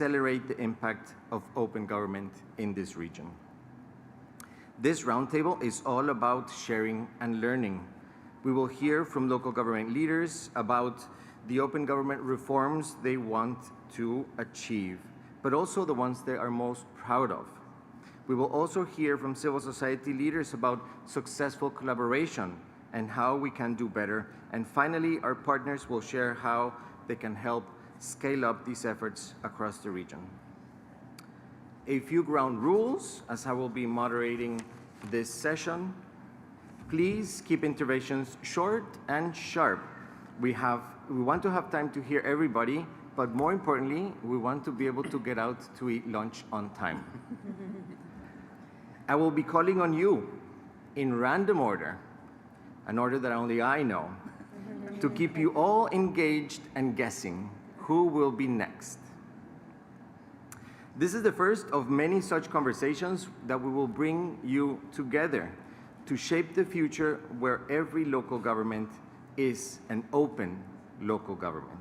accelerate the impact of open government in this region. This roundtable is all about sharing and learning. We will hear from local government leaders about the open government reforms they want to achieve, but also the ones they are most proud of. We will also hear from civil society leaders about successful collaboration and how we can do better. And finally, our partners will share how they can help scale up these efforts across the region. A few ground rules, as I will be moderating this session. Please keep interventions short and sharp. We want to have time to hear everybody, but more importantly, we want to be able to get out to eat lunch on time. I will be calling on you in random order, an order that only I know, to keep you all engaged and guessing who will be next. This is the first of many such conversations that we will bring you together to shape the future where every local government is an open local government.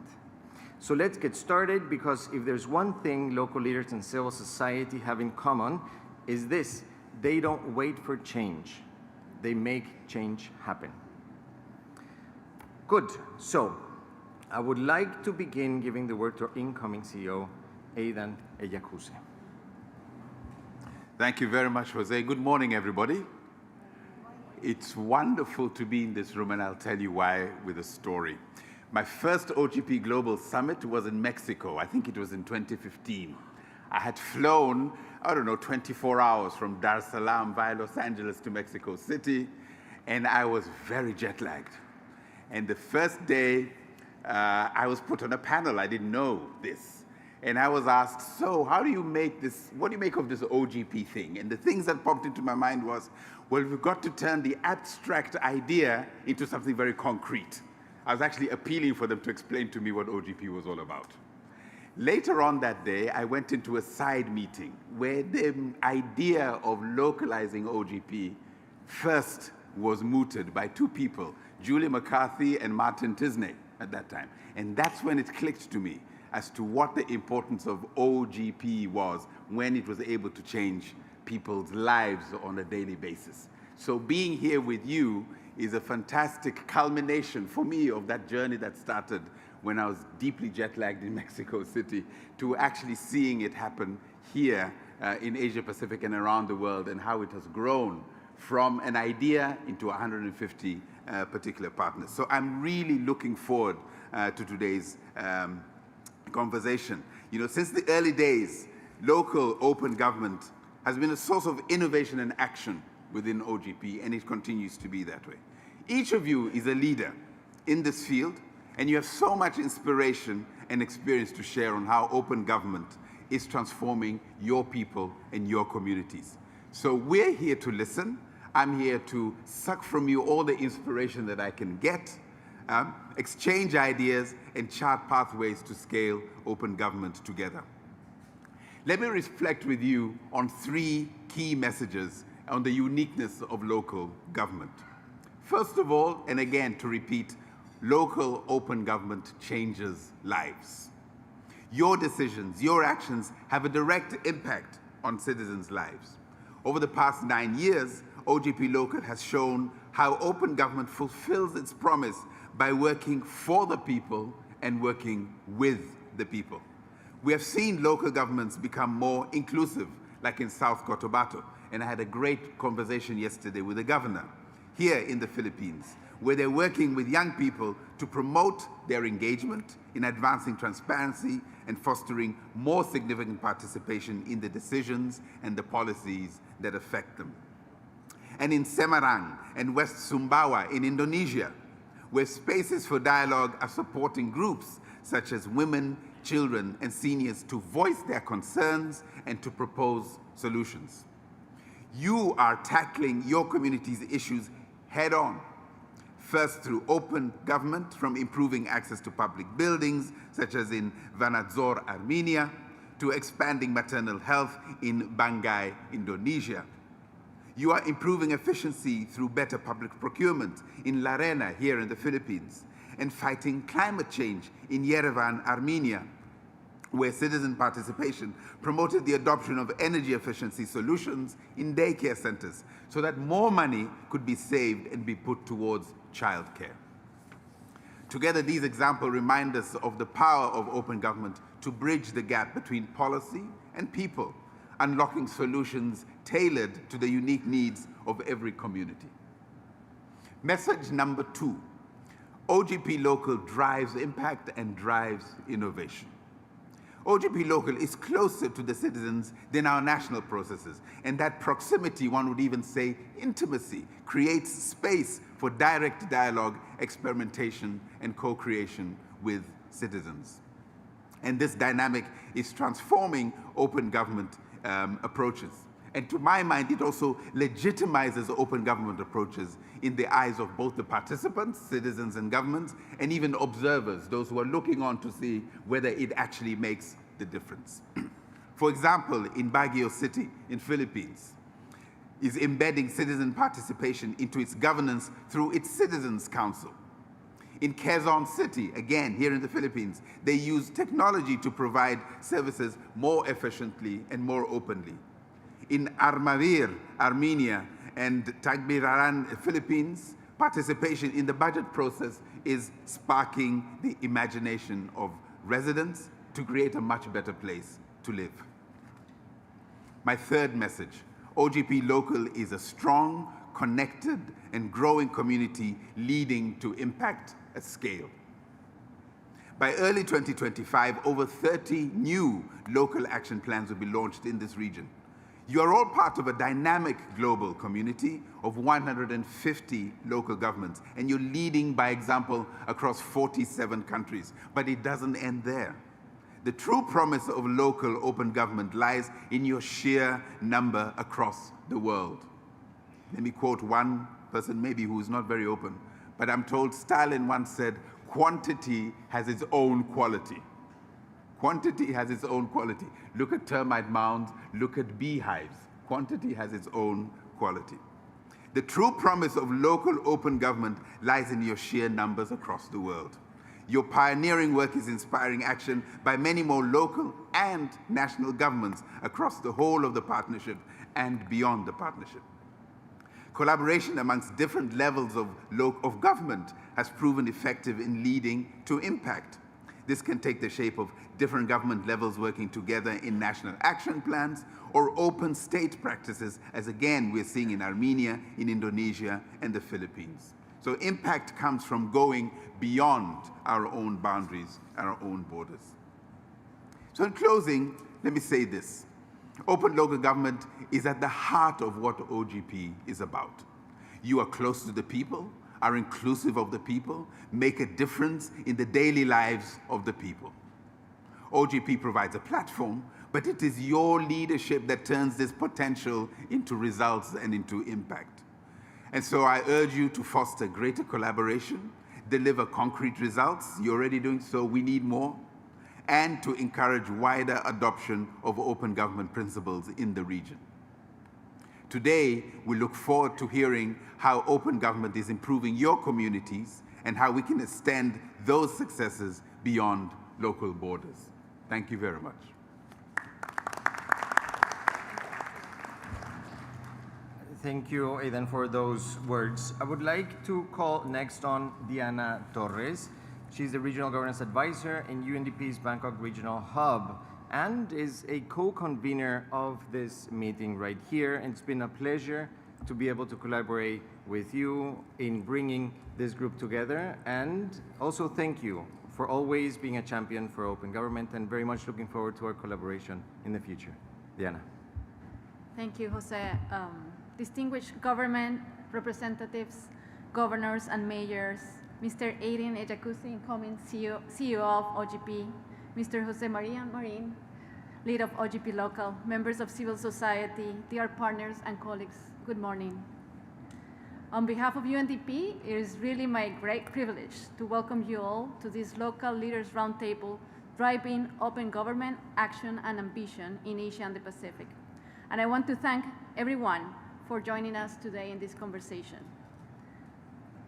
So let's get started, because if there's one thing local leaders and civil society have in common, is this: they don't wait for change. They make change happen. Good. So I would like to begin giving the word to our incoming CEO, Aidan Eyakuse. Thank you very much, Jose. Good morning, everybody. It's wonderful to be in this room, and I'll tell you why with a story. My first OGP Global Summit was in Mexico. I think it was in 2015. I had flown, 24 hours from Dar es Salaam via Los Angeles to Mexico City, and I was very jet-lagged. And the first day, I was put on a panel. I didn't know this. And I was asked, so how do you make this, what do you make of this OGP thing? And the things that popped into my mind was, well, we've got to turn the abstract idea into something very concrete. I was actually appealing for them to explain to me what OGP was all about. Later on that day, I went into a side meeting where the idea of localizing OGP first was mooted by two people, Julie McCarthy and Martin Tisney at that time. And that's when it clicked to me as to what the importance of OGP was when it was able to change people's lives on a daily basis. So being here with you is a fantastic culmination for me of that journey that started when I was deeply jet-lagged in Mexico City to actually seeing it happen here in Asia Pacific and around the world, and how it has grown from an idea into 150 particular partners. So I'm really looking forward to today's conversation. You know, since the early days, local open government has been a source of innovation and action within OGP, and it continues to be that way. Each of you is a leader in this field, and you have so much inspiration and experience to share on how open government is transforming your people and your communities. So we're here to listen. I'm here to suck from you all the inspiration that I can get, exchange ideas, and chart pathways to scale open government together. Let me reflect with you on three key messages on the uniqueness of local government. First of all, and again to repeat, local open government changes lives. Your decisions, your actions have a direct impact on citizens' lives. Over the past 9 years, OGP Local has shown how open government fulfills its promise by working for the people and working with the people. We have seen local governments become more inclusive, like in South Cotabato, and I had a great conversation yesterday with the governor here in the Philippines, where they're working with young people to promote their engagement in advancing transparency and fostering more significant participation in the decisions and the policies that affect them. And in Semarang and West Sumbawa in Indonesia, where spaces for dialogue are supporting groups such as women, children, and seniors to voice their concerns and to propose solutions. You are tackling your community's issues head-on, first through open government, from improving access to public buildings, such as in Vanadzor, Armenia, to expanding maternal health in Banggai, Indonesia. You are improving efficiency through better public procurement in Larena, here in the Philippines, and fighting climate change in Yerevan, Armenia, where citizen participation promoted the adoption of energy efficiency solutions in daycare centers so that more money could be saved and be put towards childcare. Together, these examples remind us of the power of open government to bridge the gap between policy and people, unlocking solutions tailored to the unique needs of every community. Message number 2, OGP Local drives impact and drives innovation. OGP Local is closer to the citizens than our national processes, and that proximity, one would even say intimacy, creates space for direct dialogue, experimentation, and co-creation with citizens. And this dynamic is transforming open government approaches. And to my mind, it also legitimizes open government approaches in the eyes of both the participants, citizens and governments, and even observers, those who are looking on to see whether it actually makes the difference. For example, in Baguio City in Philippines, is embedding citizen participation into its governance through its Citizens Council. In Quezon City, again, here in the Philippines, they use technology to provide services more efficiently and more openly. In Armavir, Armenia, and Tagbilaran, Philippines, participation in the budget process is sparking the imagination of residents to create a much better place to live. My third message, OGP Local is a strong, connected, and growing community leading to impact at scale. By early 2025, over 30 new local action plans will be launched in this region. You are all part of a dynamic global community of 150 local governments, and you're leading by example across 47 countries. But it doesn't end there. The true promise of local open government lies in your sheer number across the world. Let me quote one person maybe who is not very open, but I'm told Stalin once said, quantity has its own quality. Quantity has its own quality. Look at termite mounds, look at beehives. Quantity has its own quality. The true promise of local open government lies in your sheer numbers across the world. Your pioneering work is inspiring action by many more local and national governments across the whole of the partnership and beyond the partnership. Collaboration amongst different levels of government has proven effective in leading to impact. This can take the shape of different government levels working together in national action plans or open state practices, as again we're seeing in Armenia, in Indonesia, and the Philippines. So impact comes from going beyond our own boundaries, our own borders. So in closing, let me say this. Open local government is at the heart of what OGP is about. You are close to the people, are inclusive of the people, make a difference in the daily lives of the people. OGP provides a platform, but it is your leadership that turns this potential into results and into impact. And so I urge you to foster greater collaboration, deliver concrete results. You're already doing so, we need more. And to encourage wider adoption of open government principles in the region. Today, we look forward to hearing how open government is improving your communities and how we can extend those successes beyond local borders. Thank you very much. Thank you, Aidan, for those words. I would like to call next on Diana Torres. She's the Regional Governance Advisor in UNDP's Bangkok Regional Hub and is a co-convener of this meeting right here. And it's been a pleasure to be able to collaborate with you in bringing this group together. And also thank you for always being a champion for open government, and very much looking forward to our collaboration in the future. Diana. Thank you, Jose. Distinguished government representatives, governors and mayors, Mr. Aidan Ejakusi, incoming CEO of OGP, Mr. Jose Maria Marin, lead of OGP Local, members of civil society, dear partners and colleagues, good morning. On behalf of UNDP, it is really my great privilege to welcome you all to this local leaders roundtable, driving open government, action and ambition in Asia and the Pacific. And I want to thank everyone for joining us today in this conversation.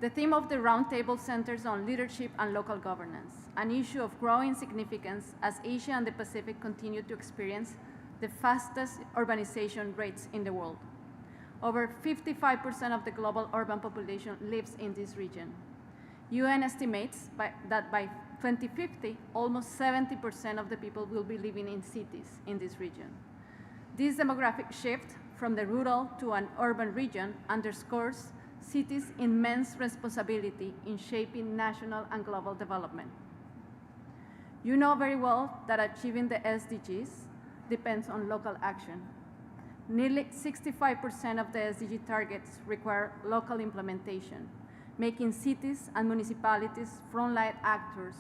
The theme of the Roundtable centers on leadership and local governance, an issue of growing significance as Asia and the Pacific continue to experience the fastest urbanization rates in the world. Over 55% of the global urban population lives in this region. UN estimates that by 2050, almost 70% of the people will be living in cities in this region. This demographic shift from the rural to an urban region underscores cities' immense responsibility in shaping national and global development. You know very well that achieving the SDGs depends on local action. Nearly 65% of the SDG targets require local implementation, making cities and municipalities frontline actors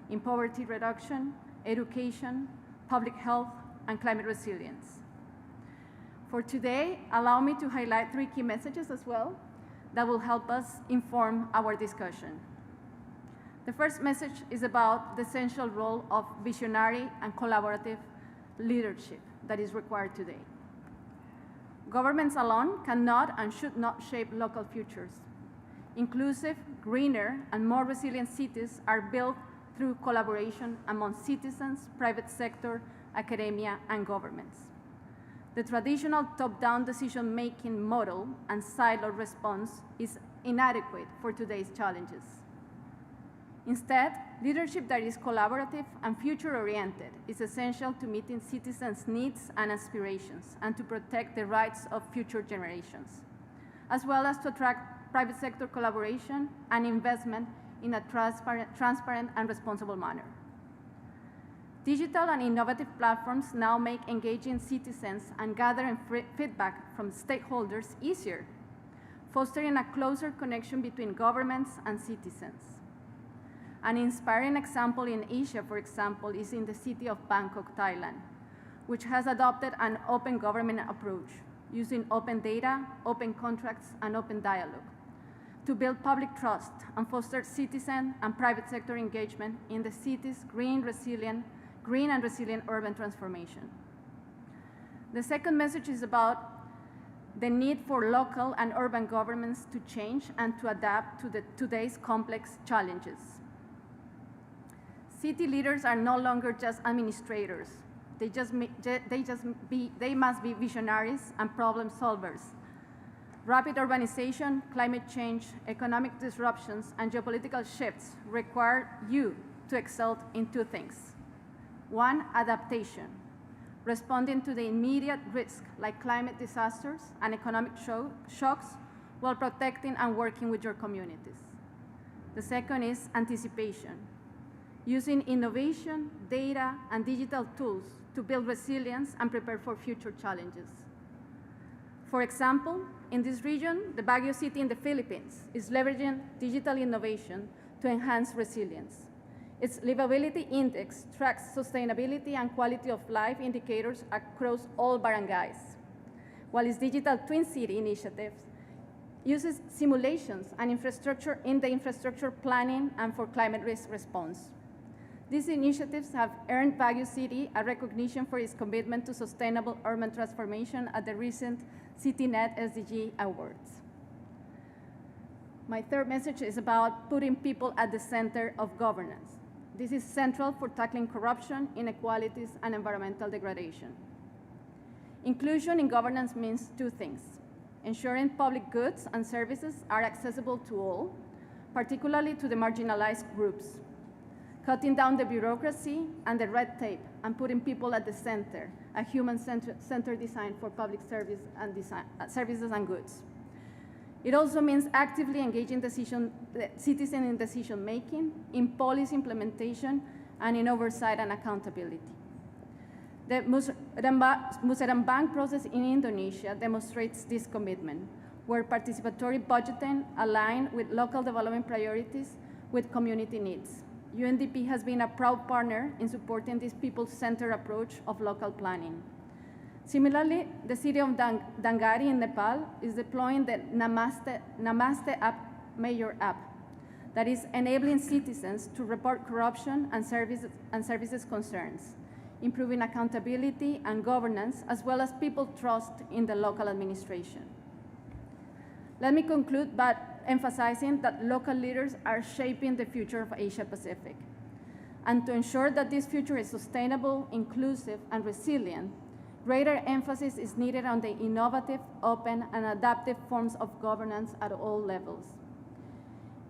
in poverty reduction, education, public health, and climate resilience. For today, allow me to highlight 3 key messages as well that will help us inform our discussion. The first message is about the essential role of visionary and collaborative leadership that is required today. Governments alone cannot and should not shape local futures. Inclusive, greener, and more resilient cities are built through collaboration among citizens, private sector, academia, and governments. The traditional top-down decision-making model and siloed response is inadequate for today's challenges. Instead, leadership that is collaborative and future-oriented is essential to meeting citizens' needs and aspirations and to protect the rights of future generations, as well as to attract private sector collaboration and investment in a transparent and responsible manner. Digital and innovative platforms now make engaging citizens and gathering feedback from stakeholders easier, fostering a closer connection between governments and citizens. An inspiring example in Asia, for example, is in the city of Bangkok, Thailand, which has adopted an open government approach using open data, open contracts, and open dialogue to build public trust and foster citizen and private sector engagement in the city's green and resilient urban transformation. The second message is about the need for local and urban governments to change and to adapt to today's complex challenges. City leaders are no longer just administrators. They must be visionaries and problem solvers. Rapid urbanization, climate change, economic disruptions, and geopolitical shifts require you to excel in 2 things. 1, adaptation, responding to the immediate risk like climate disasters and economic shocks while protecting and working with your communities. The second is anticipation, using innovation, data, and digital tools to build resilience and prepare for future challenges. For example, in this region, the Baguio city in the Philippines is leveraging digital innovation to enhance resilience. Its livability index tracks sustainability and quality of life indicators across all barangays, while its digital twin city initiative uses simulations and infrastructure in the infrastructure planning and for climate risk response. These initiatives have earned Baguio City a recognition for its commitment to sustainable urban transformation at the recent CityNet SDG Awards. My third message is about putting people at the center of governance. This is central for tackling corruption, inequalities, and environmental degradation. Inclusion in governance means 2 things: ensuring public goods and services are accessible to all, particularly to the marginalized groups, cutting down the bureaucracy and the red tape, and putting people at the center, a human-centered design for public services and goods. It also means actively engaging citizens in decision-making, in policy implementation, and in oversight and accountability. The Musrembang process in Indonesia demonstrates this commitment, where participatory budgeting aligns with local development priorities with community needs. Undp has been a proud partner in supporting this people-centered approach of local planning. Similarly, the city of Dangari in Nepal is deploying the Namaste app, Mayor app, that is enabling citizens to report corruption and services concerns, improving accountability and governance, as well as people trust in the local administration. Let me conclude by emphasizing that local leaders are shaping the future of Asia Pacific. And to ensure that this future is sustainable, inclusive, and resilient, greater emphasis is needed on the innovative, open, and adaptive forms of governance at all levels.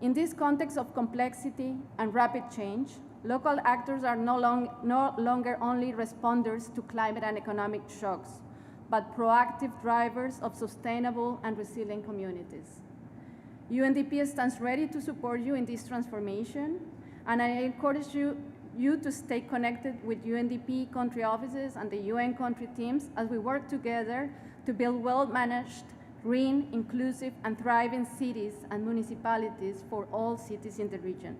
In this context of complexity and rapid change, local actors are no longer only responders to climate and economic shocks, but proactive drivers of sustainable and resilient communities. UNDP stands ready to support you in this transformation, and I encourage you to stay connected with UNDP country offices and the UN country teams as we work together to build well-managed, green, inclusive, and thriving cities and municipalities for all cities in the region.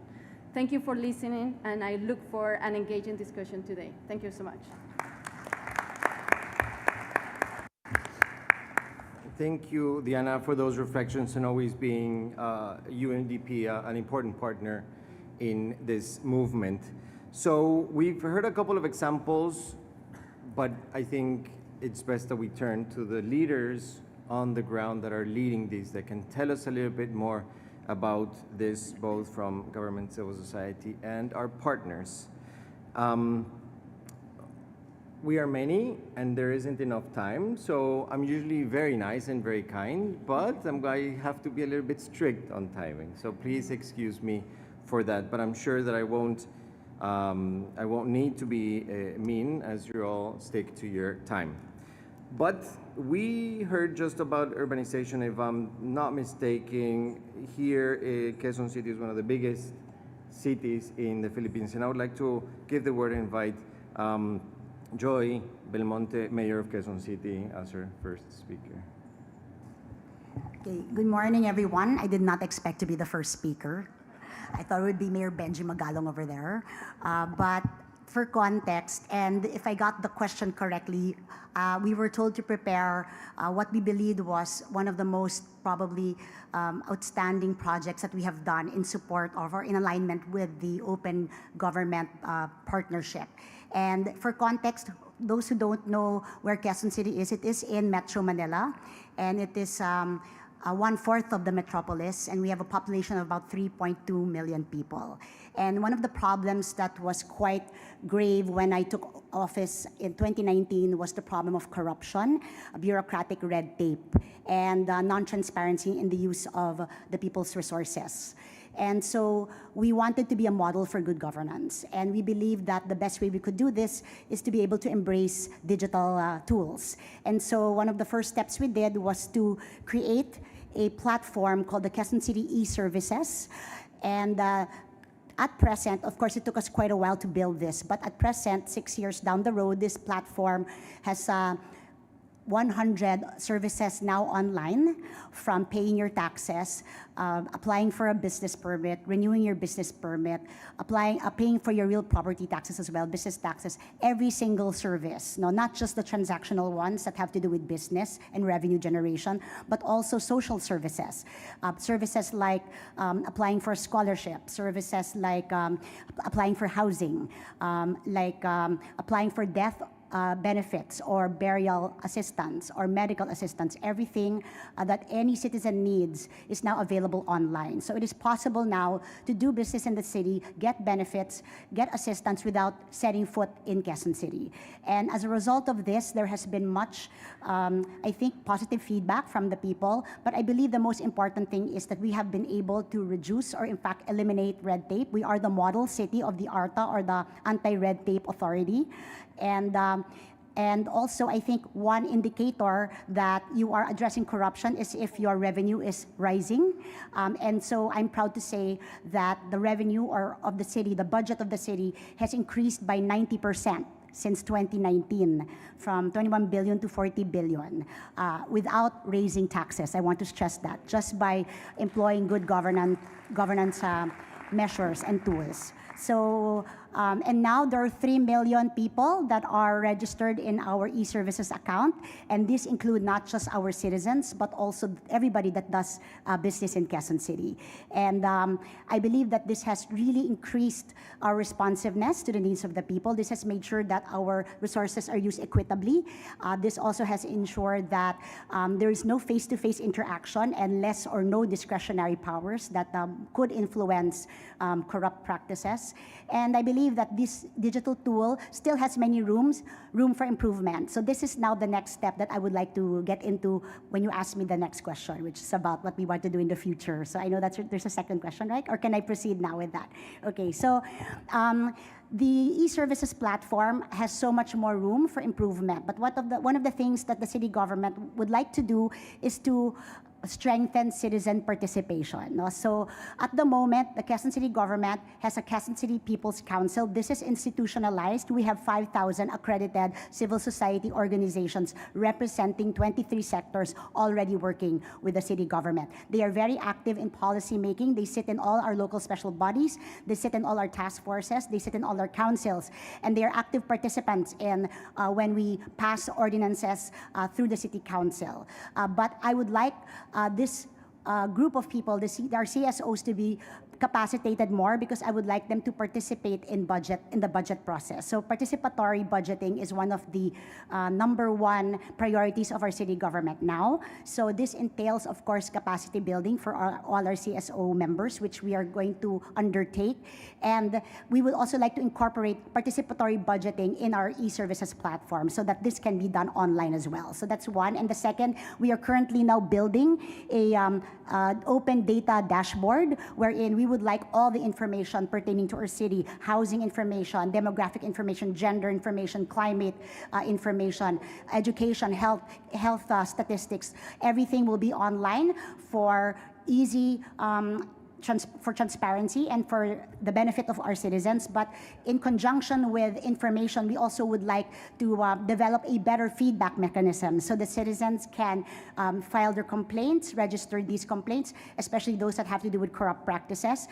Thank you for listening, and I look for an engaging discussion today. Thank you so much. Thank you, Diana, for those reflections and always being UNDP an important partner in this movement. So we've heard a couple of examples, but I think it's best that we turn to the leaders on the ground that are leading these, that can tell us a little bit more about this, both from government, civil society, and our partners. We are many, and there isn't enough time, so I'm usually very nice and very kind, but I have to be a little bit strict on timing. So please excuse me for that, but I'm sure that I won't need to be mean, as you all stick to your time. But we heard just about urbanization. If I'm not mistaken, here Quezon City is one of the biggest cities in the Philippines, and I would like to give the word and invite Joy Belmonte, Mayor of Quezon City, as our first speaker. Okay, good morning, everyone. I did not expect to be the first speaker. I thought it would be Mayor Benji Magalong over there. But for context, and if I got the question correctly, we were told to prepare what we believed was one of the most probably outstanding projects that we have done in support of or in alignment with the Open Government Partnership. And for context, those who don't know where Quezon City is, it is in Metro Manila, and it is 1/4 of the metropolis, and we have a population of about 3.2 million people. And one of the problems that was quite grave when I took office in 2019 was the problem of corruption, bureaucratic red tape, and non-transparency in the use of the people's resources. And so we wanted to be a model for good governance. And we believe that the best way we could do this is to be able to embrace digital tools. And so one of the first steps we did was to create a platform called the Quezon City e-Services. And at present, of course, it took us quite a while to build this, but at present, 6 years down the road, this platform has 100 services now online, from paying your taxes, applying for a business permit, renewing your business permit, paying for your real property taxes as well, business taxes, every single service. No, not just the transactional ones that have to do with business and revenue generation, but also social services. Services like applying for a scholarship, services like applying for housing, applying for death benefits or burial assistance or medical assistance. Everything that any citizen needs is now available online. So it is possible now to do business in the city, get benefits, get assistance without setting foot in Quezon City. And as a result of this, there has been much, I think, positive feedback from the people. But I believe the most important thing is that we have been able to reduce or in fact eliminate red tape. We are the model city of the ARTA, or the Anti-Red Tape Authority. And also, I think one indicator that you are addressing corruption is if your revenue is rising. And so I'm proud to say that the revenue of the city, the budget of the city, has increased by 90% since 2019, from 21 billion to 40 billion, without raising taxes. I want to stress that, just by employing good governance measures and tools. So And now there are 3 million people that are registered in our e-services account, and this include not just our citizens, but also everybody that does business in Quezon City. And I believe that this has really increased our responsiveness to the needs of the people. This has made sure that our resources are used equitably. This also has ensured that there is no face-to-face interaction and less or no discretionary powers that could influence corrupt practices. And I believe that this digital tool still has many room for improvement. So this is now the next step that I would like to get into when you ask me the next question, which is about what we want to do in the future. So I know there's a second question, right? Or can I proceed now with that? Okay, so the e-services platform has so much more room for improvement. But one of the things that the city government would like to do is to strengthen citizen participation. No? So at the moment, the Quezon City government has a Quezon City People's Council. This is institutionalized. We have 5,000 accredited civil society organizations representing 23 sectors already working with the city government. They are very active in policy making. They sit in all our local special bodies. They sit in all our task forces. They sit in all our councils. And they are active participants in when we pass ordinances through the city council. But I would like this group of people, our CSOs, to be capacitated more, because I would like them to participate in the budget process. So participatory budgeting is one of the #1 priorities of our city government now. So this entails, of course, capacity building for all our CSO members, which we are going to undertake. And we would also like to incorporate participatory budgeting in our e-services platform so that this can be done online as well. So that's one. And the second, we are currently now building a open data dashboard wherein we would like all the information pertaining to our city, housing information, demographic information, gender information, climate information, education, health statistics. Everything will be online for easy for transparency and for the benefit of our citizens. But in conjunction with information, we also would like to develop a better feedback mechanism so the citizens can file their complaints, register these complaints, especially those that have to do with corrupt practices,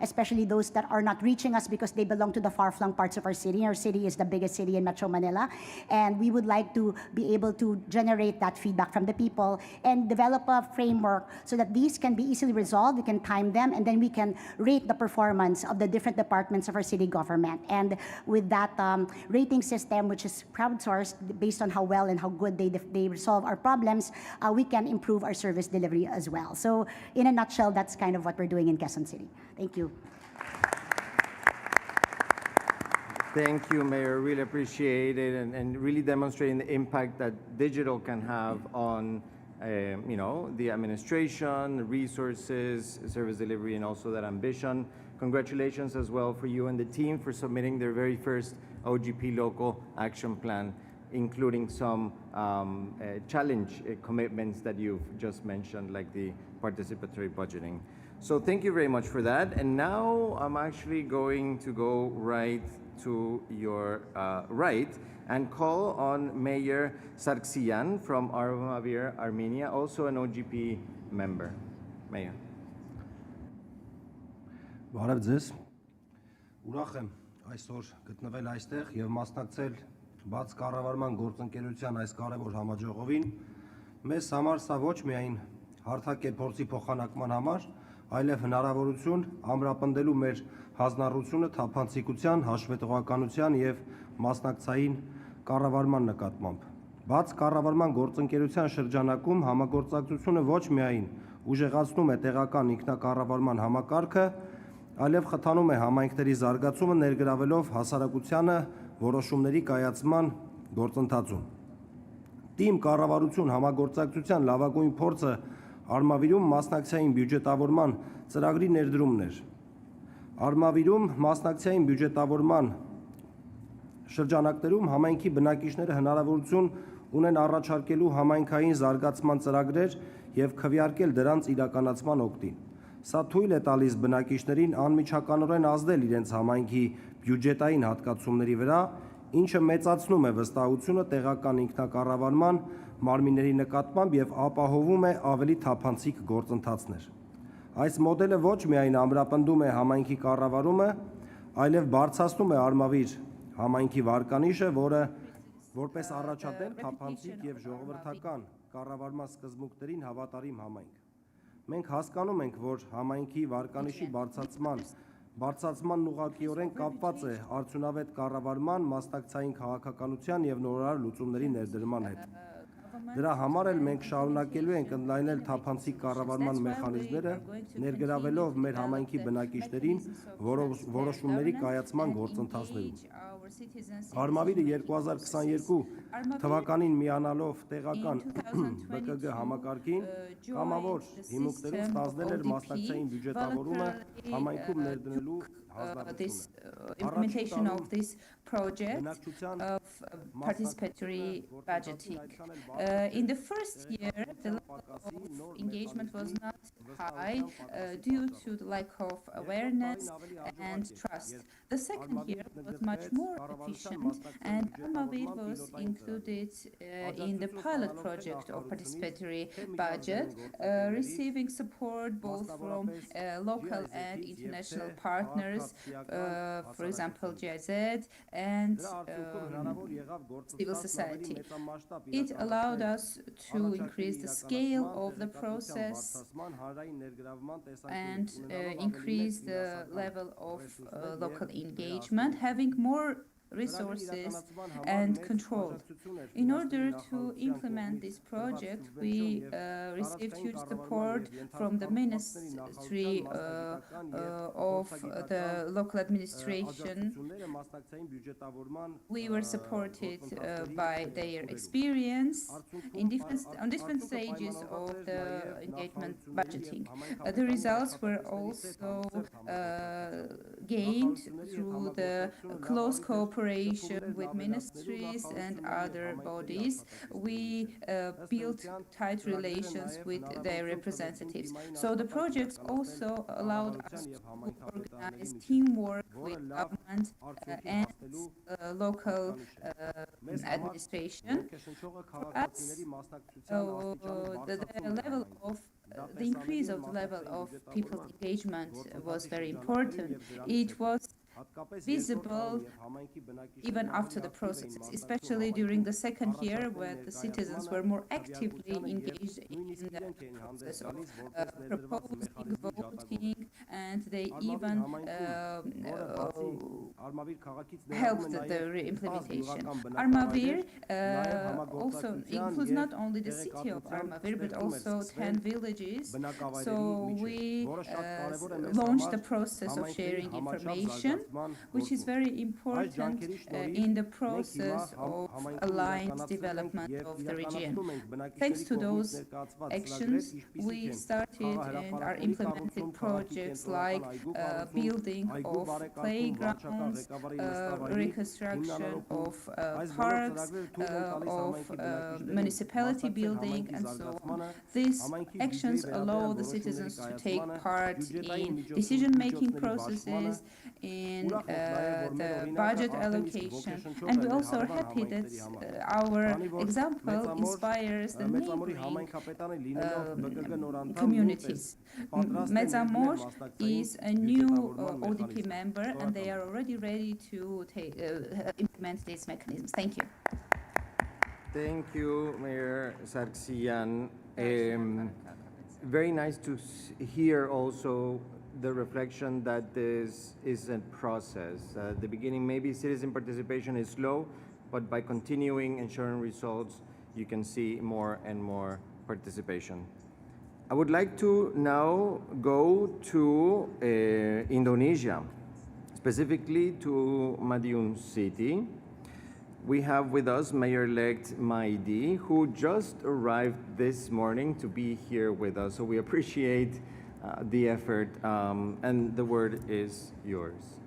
especially those that are not reaching us because they belong to the far-flung parts of our city. Our city is the biggest city in Metro Manila, and we would like to be able to generate that feedback from the people and develop a framework so that these can be easily resolved. We can time them, and then we can rate the performance of the different departments of our city government. And with that rating system, which is crowdsourced based on how well and how good they resolve our problems, we can improve our service delivery as well. So in a nutshell, that's kind of what we're doing in Quezon City. Thank you. Thank you, Mayor. Really appreciate it, and really demonstrating the impact that digital can have on the administration, the resources, service delivery, and also that ambition. Congratulations as well for you and the team for submitting their very first OGP local action plan, including some challenge commitments that you've just mentioned, like the participatory budgeting. So thank you very much for that. And now I'm actually going to go right to your right and call on Mayor Sargsyan from Armavir, Armenia, also an OGP member. Mayor. Բարև ձեզ։ Ուրախ եմ այսօր գտնվել այստեղ եւ մասնակցել բաց կառավարման գործընկերության այս կարևոր համաժողովին։ Մեզ համար սա ոչ միայն հարթակե փորձի փոխանակման համար, այլև հնարավորություն ամրապնդելու մեր հանձնառությունը թափանցիկության, հաշվետվականության եւ մասնակցային կառավարման նկատմամբ։ Բաց կառավարման գործընկերության շրջանակում համագործակցությունը ոչ միայն ուժեղացնում է տեղական ինքնակառավարման համակարգը, այլև խթանում է համայնքների զարգացումը ներգրավելով հասարակությանը որոշումների կայացման գործընթացում։ Թիմ կառավարություն համագործակցության լավագույն փորձը Արմավիրում մասնակցային բյուջետավորման ծրագրի ներդրումն էր։ Արմավիրում մասնակցային բյուջետավորման շրջանակներում համայնքի բնակիչները հնարավորություն ունեն առաջարկելու համայնքային զարգացման ծրագրեր եւ քվեարկել դրանց իրականացման օգտին։ Սա թույլ է տալիս բնակիչներին անմիջականորեն ազդել իրենց համայնքի բյուջետային հատկացումների վրա, ինչը մեծացնում է վստահությունը տեղական ինքնակառավարման մարմինների նկատմամբ եւ ապահովում է ավելի թափանցիկ գործընթացներ։ Այս մոդելը ոչ միայն ամրապնդում է համայնքի կառավարումը, այլև բարձրացնում է արմավիր համայնքի վարկանիշը, որը որպես առաջադեմ թափանցիկ եւ ժողովրդական կառավարման սկզբունքներին հավատարիմ համայնք։ Մենք հասկանում ենք, որ համայնքի վարկանիշի բարձրացման ուղղակիորեն կապված է արդյունավետ կառավարման, մասնակցային քաղաքականության եւ նորարար լուծումների ներդրման հետ։ Դրա համար էլ մենք շարունակելու ենք ընդլայնել թափանցիկ կառավարման մեխանիզմները, ներգրավելով մեր համայնքի բնակիչներին որոշումների կայացման գործընթացներում։ Արմավիրը 2022 թվականին միանալով տեղական ԲԿԳ համակարգին կամավոր հիմունքներով ստանձնել էր մասնակցային բյուջետավորումը համայնքում ներդնելու this implementation of this project of participatory budgeting. In the first year, the level of engagement was not high due to the lack of awareness and trust. The second year was much more efficient, and Armavir was included in the pilot project of participatory budget, receiving support both from local and international partners, for example, GIZ and civil society. It allowed us to increase the scale of the process and increase the level of local engagement, having more resources and control. In order to implement this project, we received huge support from the Ministry of the Local Administration. We were supported by their experience on different stages of the engagement budgeting. The results were also gained through the close cooperation with ministries and other bodies. We built tight relations with their representatives. So the projects also allowed us to organize teamwork with government and local administration. For us, the increase of the level of people's engagement was very important. It was visible even after the processes, especially during the second year, where the citizens were more actively engaged in the process of proposing, voting, and they even helped the implementation. Armavir also includes not only the city of Armavir, but also 10 villages. So we launched the process of sharing information, which is very important in the process of aligned development of the region. Thanks to those actions, we started and are implementing projects like building of playgrounds, reconstruction of parks, of municipality building, and so on. These actions allow the citizens to take part in decision-making processes, in the budget allocation, and we also are happy that our example inspires the neighboring communities. Mezzamor is a new ODP member, and they are already ready to implement these mechanisms. Thank you. Thank you, Mayor Sargsyan. Very nice to hear also the reflection that this is a process. At the beginning, maybe citizen participation is slow, but by continuing and sharing results, you can see more and more participation. I would like to now go to Indonesia, specifically to Madiun City. We have with us Mayor-elect Maidi, who just arrived this morning to be here with us. So we appreciate the effort, and the word is yours.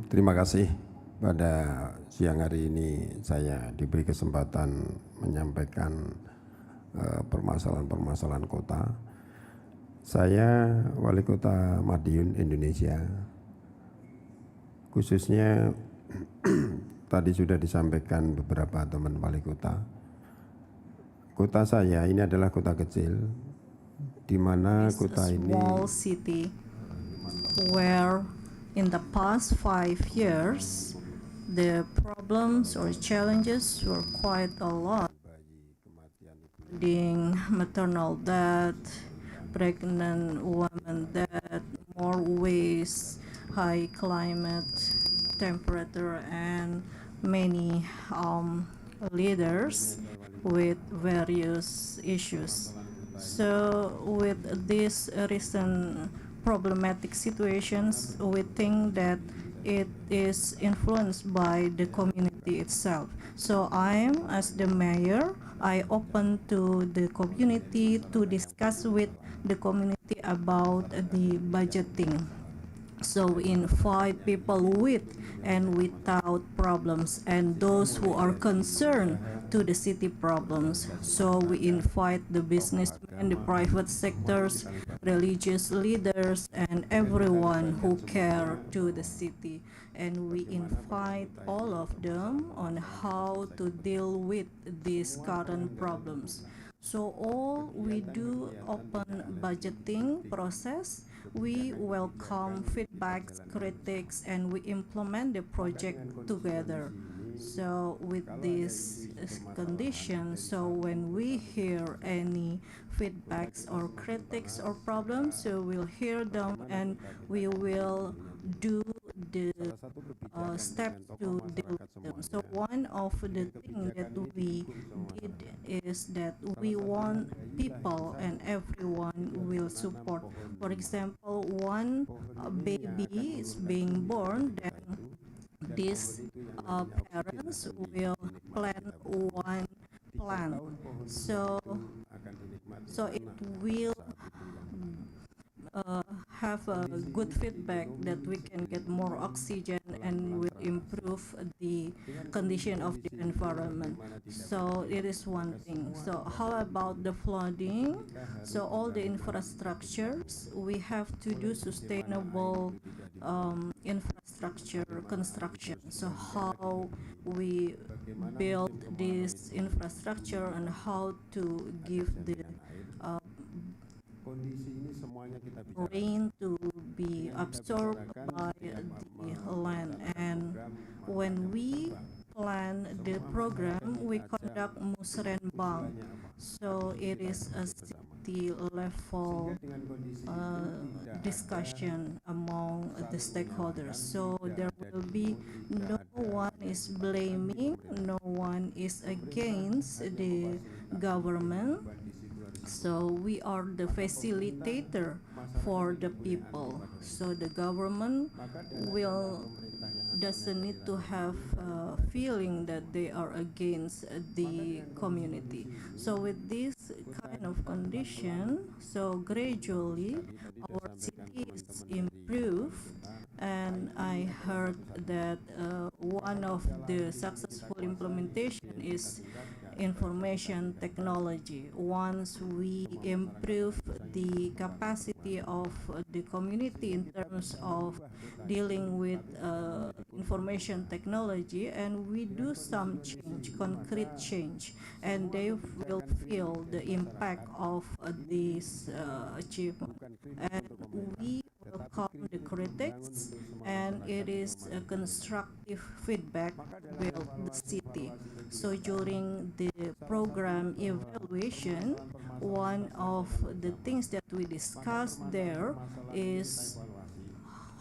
Terima kasih. Pada siang hari ini saya diberi kesempatan menyampaikan permasalahan-permasalahan kota. Saya Wali Kota Madiun, Indonesia. Khususnya tadi sudah disampaikan beberapa teman wali kota. Kota saya ini adalah kota kecil, di mana It's kota a ini small city where in the past 5 years the problems or challenges were quite a lot, including maternal death, pregnant women death, more waste, high climate temperature, and many leaders with various issues. So with these recent problematic situations, we think that it is influenced by the community itself. So as the mayor, I open to the community to discuss with the community about the budgeting. So we invite people with and without problems and those who are concerned to the city problems. So we invite the businessmen, the private sectors, religious leaders, and everyone who care to the city. And we invite all of them on how to deal with these current problems. So all we do open budgeting process, we welcome feedbacks, critics, and we implement the project together. So with this condition, so when we hear any feedbacks or critics or problems, so we'll hear them and we will do the steps to deal with them. So one of the things that we did is that we want people and everyone will support. For example, one baby is being born, then these parents will plan one plan. So it will have a good feedback that we can get more oxygen and will improve the condition of the environment. So it is one thing. So how about the flooding? So all the infrastructures, we have to do sustainable infrastructure construction. So how we build this infrastructure and how to give the rain to be absorbed by the land. And when we plan the program, we conduct musrenbang. So it is a city level discussion among the stakeholders. So there will be no one is blaming, no one is against the government. So we are the facilitator for the people. So the government doesn't need to have a feeling that they are against the community. So with this kind of condition, so gradually our city is improved. And I heard that one of the successful implementation is information technology. Once we improve the capacity of the community in terms of dealing with information technology, and we do some change, concrete change, and they will feel the impact of this achievement. And we welcome the critics, and it is a constructive feedback with the city. So during the program evaluation, one of the things that we discussed there is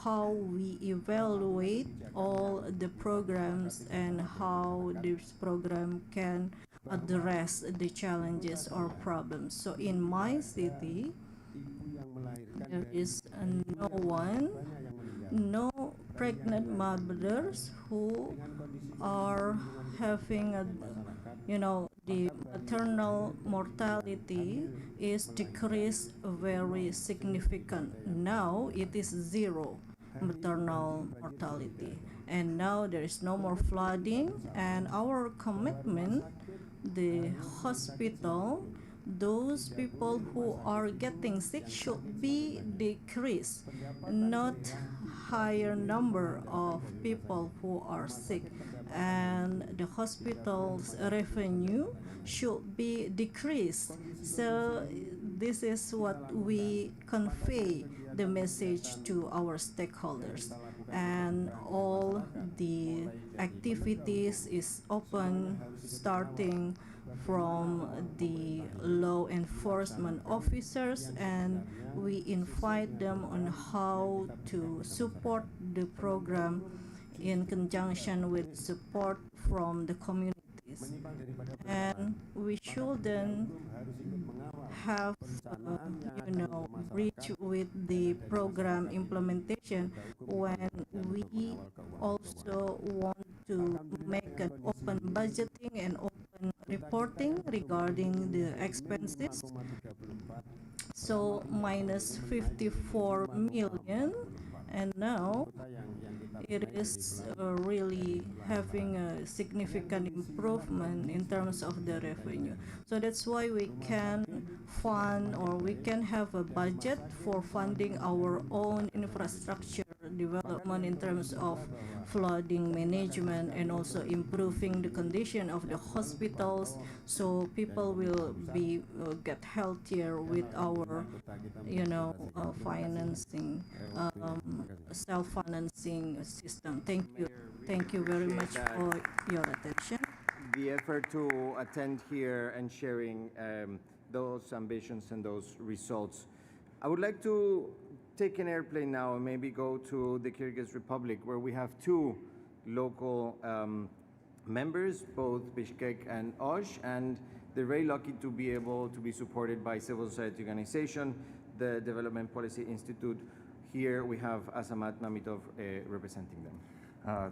how we evaluate all the programs and how this program can address the challenges or problems. So in my city, there is no pregnant mothers who are having the maternal mortality is decreased very significant. Now it is zero maternal mortality, and now there is no more flooding. And our commitment, the hospital, those people who are getting sick should be decreased, not higher number of people who are sick. And the hospital's revenue should be decreased. So this is what we convey the message to our stakeholders. And all the activities is open, starting from the law enforcement officers, and we invite them on how to support the program in conjunction with support from the communities. And we shouldn't have, reach with the program implementation when we also want to make an open budgeting and open reporting regarding the expenses. So minus 54 million, and now it is really having a significant improvement in terms of the revenue. So that's why we can fund, or we can have a budget for funding our own infrastructure development in terms of flooding management, and also improving the condition of the hospitals, so people will be get healthier with our financing, self-financing system. Thank you very much for your attention. The effort to attend here and sharing those ambitions and those results. I would like to take an airplane now and maybe go to the Kyrgyz Republic, where we have two local members, both Bishkek and Osh, and they're very lucky to be able to be supported by civil society organization, the Development Policy Institute. Here we have Azamat Mamitov representing them.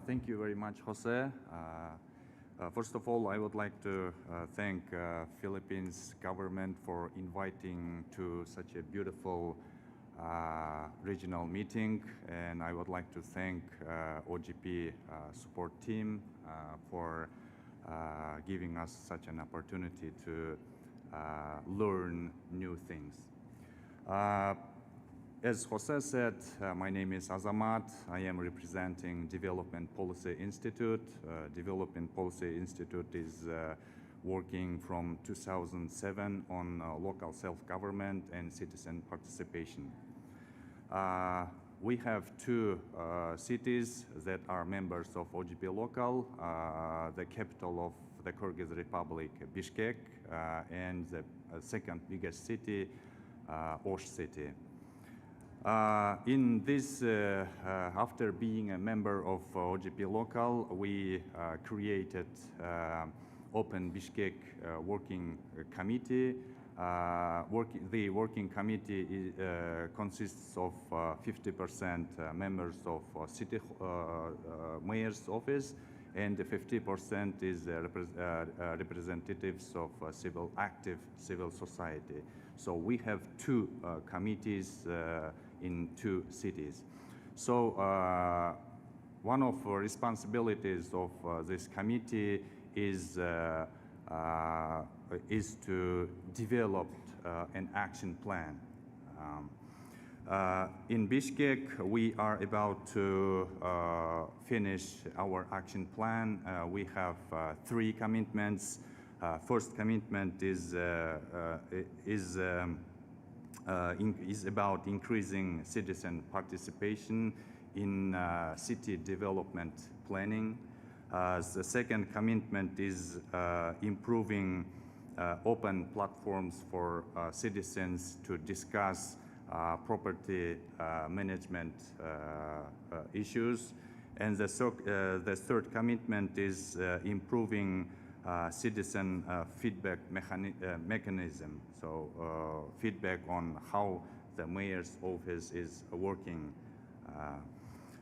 Thank you very much, Jose. First of all, I would like to thank Philippines government for inviting to such a beautiful regional meeting, and I would like to thank OGP support team for giving us such an opportunity to learn new things. As Jose said, my name is Azamat. I am representing Development Policy Institute. Development Policy Institute is working from 2007 on local self-government and citizen participation. We have two cities that are members of OGP Local, the capital of the Kyrgyz Republic, Bishkek, and the second biggest city, Osh city. In this, after being a member of OGP Local, we created Open Bishkek Working Committee. The working committee consists of 50% members of city mayor's office, and 50% is representatives of active civil society. So we have two committees in two cities. So one of the responsibilities of this committee is to develop an action plan. In Bishkek, we are about to finish our action plan. We have three commitments. First commitment is about increasing citizen participation in city development planning. The second commitment is improving open platforms for citizens to discuss property management issues. And the third commitment is improving citizen feedback mechanism. So feedback on how the mayor's office is working.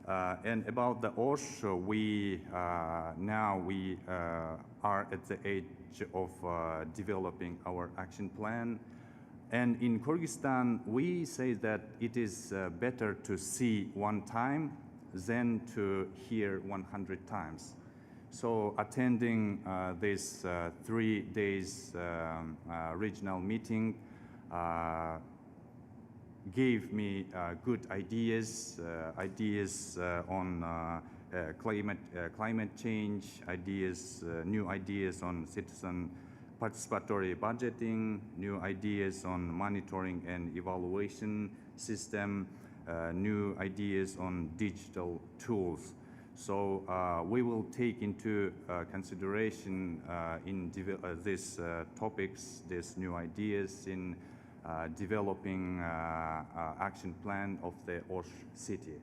And about the Osh, we are at the age of developing our action plan. And in Kyrgyzstan, we say that it is better to see one time than to hear 100 times. So attending this 3 days regional meeting gave me good ideas on climate change, new ideas on citizen participatory budgeting, new ideas on monitoring and evaluation system, new ideas on digital tools. So we will take into consideration in these topics, these new ideas in developing action plan of the Osh city.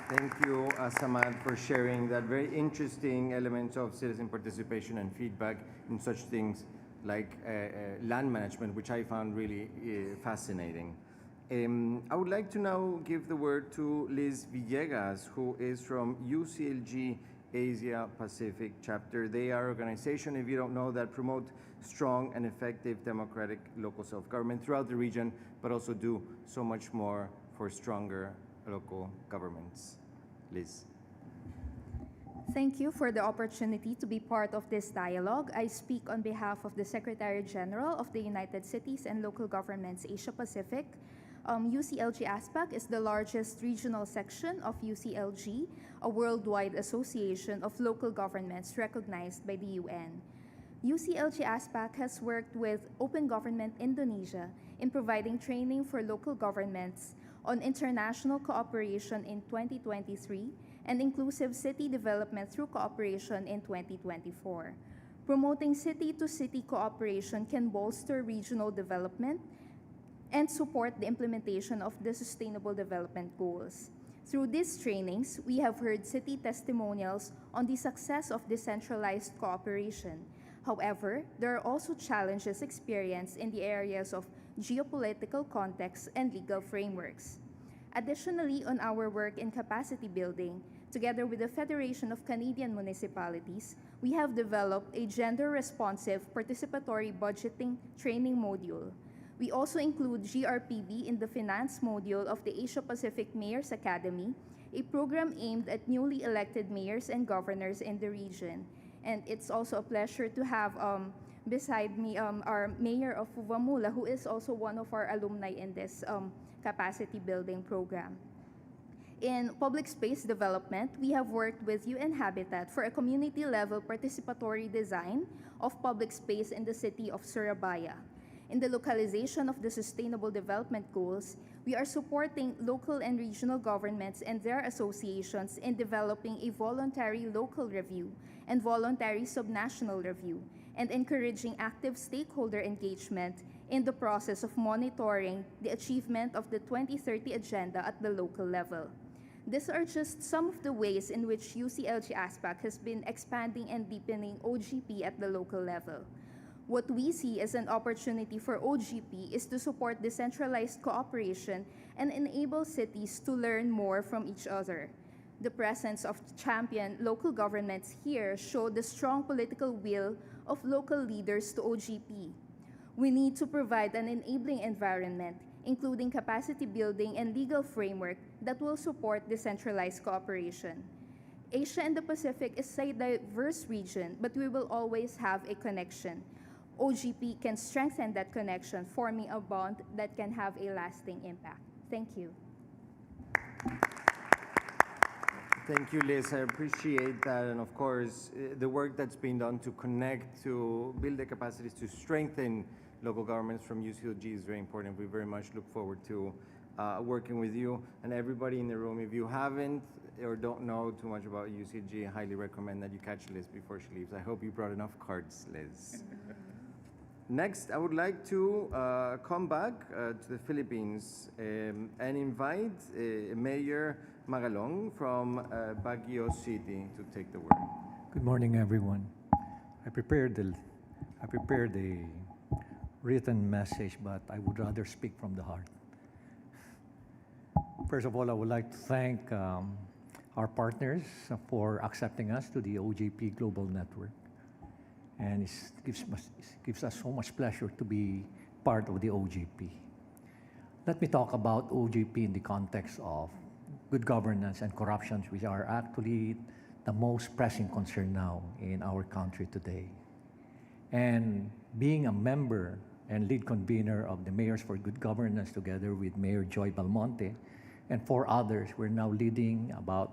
Thank you, Samad, for sharing that very interesting element of citizen participation and feedback in such things like land management, which I found really fascinating. I would like to now give the word to Liz Villegas, who is from UCLG Asia Pacific Chapter. They are an organization, if you don't know, that promote strong and effective democratic local self-government throughout the region, but also do so much more for stronger local governments. Liz. Thank you for the opportunity to be part of this dialogue. I speak on behalf of the Secretary General of the United Cities and Local Governments Asia Pacific. UCLG ASPAC is the largest regional section of UCLG, a worldwide association of local governments recognized by the UN. UCLG ASPAC has worked with Open Government Indonesia in providing training for local governments on international cooperation in 2023 and inclusive city development through cooperation in 2024. Promoting city-to-city cooperation can bolster regional development and support the implementation of the Sustainable Development Goals. Through these trainings, we have heard city testimonials on the success of decentralized cooperation. However, there are also challenges experienced in the areas of geopolitical context and legal frameworks. Additionally, on our work in capacity building, together with the Federation of Canadian Municipalities, we have developed a gender-responsive participatory budgeting training module. We also include GRPB in the finance module of the Asia-Pacific Mayors Academy, a program aimed at newly elected mayors and governors in the region. And it's also a pleasure to have beside me our Mayor of Fuvamula, who is also one of our alumni in this capacity building program. In public space development, we have worked with UN Habitat for a community-level participatory design of public space in the city of Surabaya. In the localization of the Sustainable Development Goals, we are supporting local and regional governments and their associations in developing a voluntary local review and voluntary subnational review, and encouraging active stakeholder engagement in the process of monitoring the achievement of the 2030 agenda at the local level. These are just some of the ways in which UCLG ASPAC has been expanding and deepening OGP at the local level. What we see as an opportunity for OGP is to support decentralized cooperation and enable cities to learn more from each other. The presence of champion local governments here show the strong political will of local leaders to OGP. We need to provide an enabling environment, including capacity building and legal framework that will support decentralized cooperation. Asia and the Pacific is a diverse region, but we will always have a connection. OGP can strengthen that connection, forming a bond that can have a lasting impact. Thank you. Thank you, Liz. I appreciate that. And of course, the work that's being done to connect, to build the capacities to strengthen local governments from UCLG is very important. We very much look forward to working with you. And everybody in the room, if you haven't or don't know too much about UCLG, I highly recommend that you catch Liz before she leaves. I hope you brought enough cards, Liz. Next, I would like to come back to the Philippines and invite Mayor Magalong from Baguio City to take the word. Good morning, everyone. I prepared a written message, but I would rather speak from the heart. First of all, I would like to thank our partners for accepting us to the OGP Global Network. And it gives us so much pleasure to be part of the OGP. Let me talk about OGP in the context of good governance and corruption, which are actually the most pressing concern now in our country today. And being a member and lead convener of the Mayors for Good Governance together with Mayor Joy Belmonte and 4 others, we're now leading about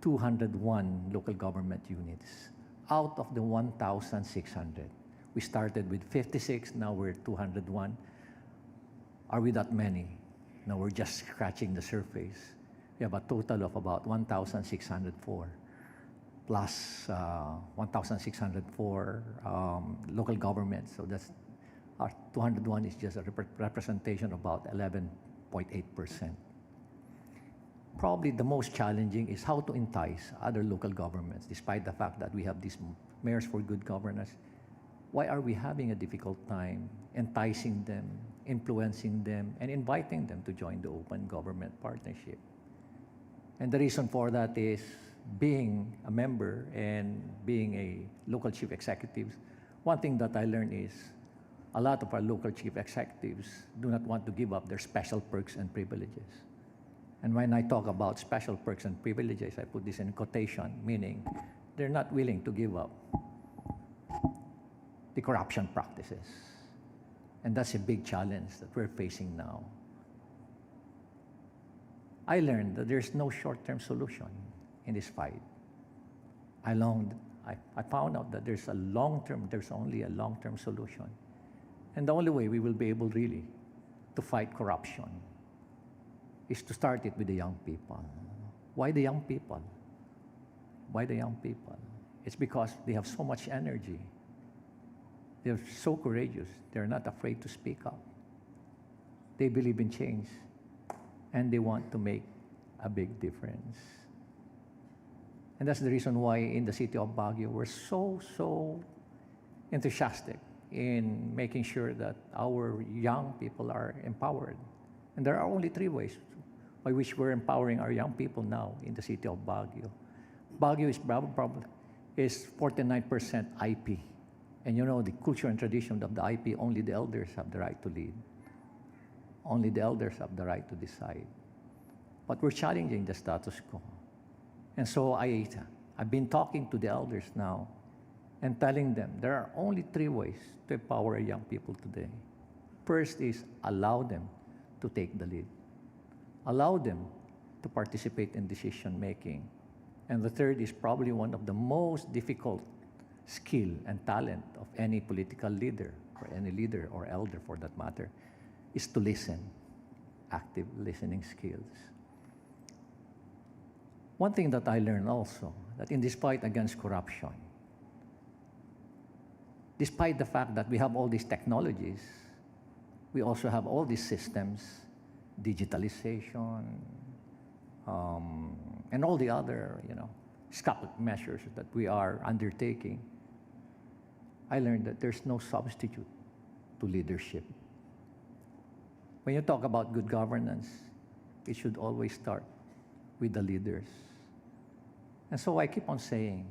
201 local government units out of the 1,600. We started with 56, now we're 201. Are we that many? No, we're just scratching the surface. We have a total of about 1,604 plus 1,604 local governments. So that's our 201 is just a representation of about 11.8%. Probably the most challenging is how to entice other local governments, despite the fact that we have these mayors for good governance. Why are we having a difficult time enticing them, influencing them, and inviting them to join the Open Government Partnership? And the reason for that is being a member and being a local chief executive. One thing that I learned is a lot of our local chief executives do not want to give up their special perks and privileges. And when I talk about special perks and privileges, I put this in quotation, meaning they're not willing to give up the corruption practices. And that's a big challenge that we're facing now. I learned that there's no short-term solution in this fight. I found out that there's only a long-term solution. And the only way we will be able really to fight corruption is to start it with the young people. Why the young people? Why the young people? It's because they have so much energy. They're so courageous. They're not afraid to speak up. They believe in change, and they want to make a big difference. And that's the reason why in the city of Baguio, we're so enthusiastic in making sure that our young people are empowered. And there are only 3 ways by which we're empowering our young people now in the city of Baguio. Baguio is 49% IP. And you know, the culture and tradition of the IP, only the elders have the right to lead. Only the elders have the right to decide. But we're challenging the status quo. And so I've been talking to the elders now and telling them there are only 3 ways to empower young people today. First is allow them to take the lead. Allow them to participate in decision making. And the third is probably one of the most difficult skill and talent of any political leader, or any leader or elder for that matter, is to listen, active listening skills. One thing that I learned also, that in this fight against corruption, despite the fact that we have all these technologies, we also have all these systems, digitalization, and all the other, SCAP measures that we are undertaking. I learned that there's no substitute to leadership. When you talk about good governance, it should always start with the leaders. And so I keep on saying,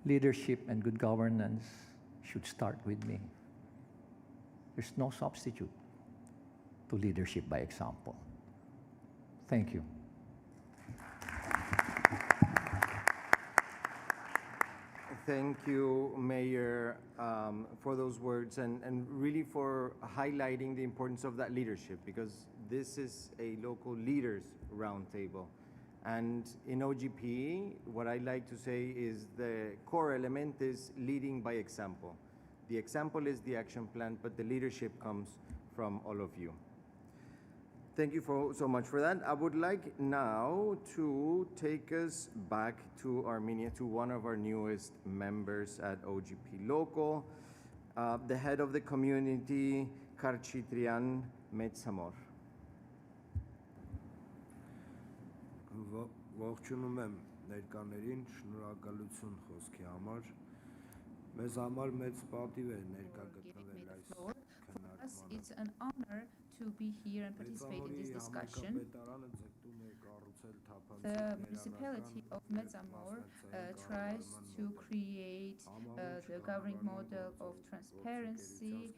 leadership and good governance should start with me. There's no substitute to leadership by example. Thank you. Thank you, Mayor, for those words and really for highlighting the importance of that leadership, because this is a local leaders roundtable. And in OGP, what I like to say is the core element is leading by example. The example is the action plan, but the leadership comes from all of you. Thank you so much for that. I would like now to take us back to Armenia, to one of our newest members at OGP Local, the head of the community, Karchitrian Metsamor. Ողջունում եմ ներկաներին, շնորհակալություն խոսքի համար։ Մեզ համար մեծ պատիվ է ներկա գտնվել այս քննարկմանը։ It's an honor to be here and participate in this discussion. The municipality of Metsamor tries to create the governing model of transparency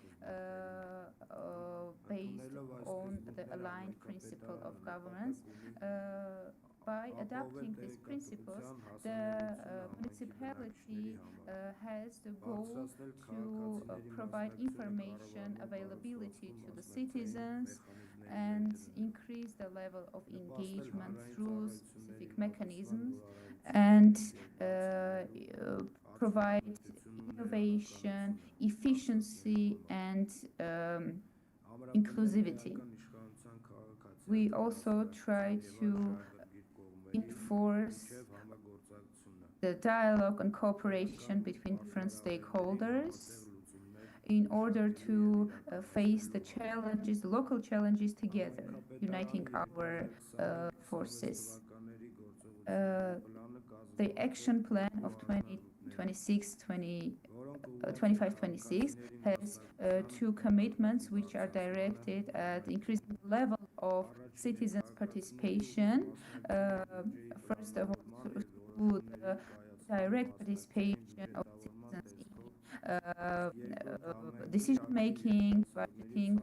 based on the aligned principle of governance. By adopting these principles, the municipality has the goal to provide information availability to the citizens and increase the level of engagement through specific mechanisms and provide innovation, efficiency, and inclusivity. We also try to enforce the dialogue and cooperation between different stakeholders in order to face the challenges, the local challenges together, uniting our forces. The action plan of 25-26 has two commitments which are directed at increasing the level of citizens' participation. First of all, through the direct participation of citizens in decision-making, budgeting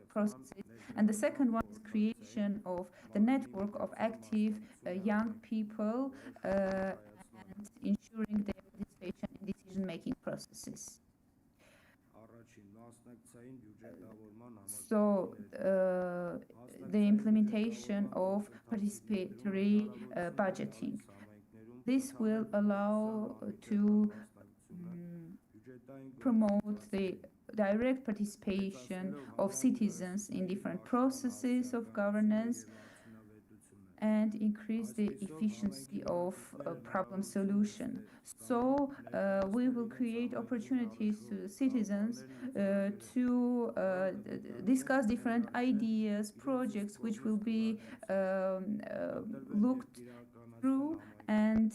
processes. And the second one is creation of the network of active young people and ensuring their participation in decision-making processes. So, the implementation of participatory budgeting. This will allow to promote the direct participation of citizens in different processes of governance and increase the efficiency of problem solution. So we will create opportunities to citizens to discuss different ideas, projects which will be looked through, and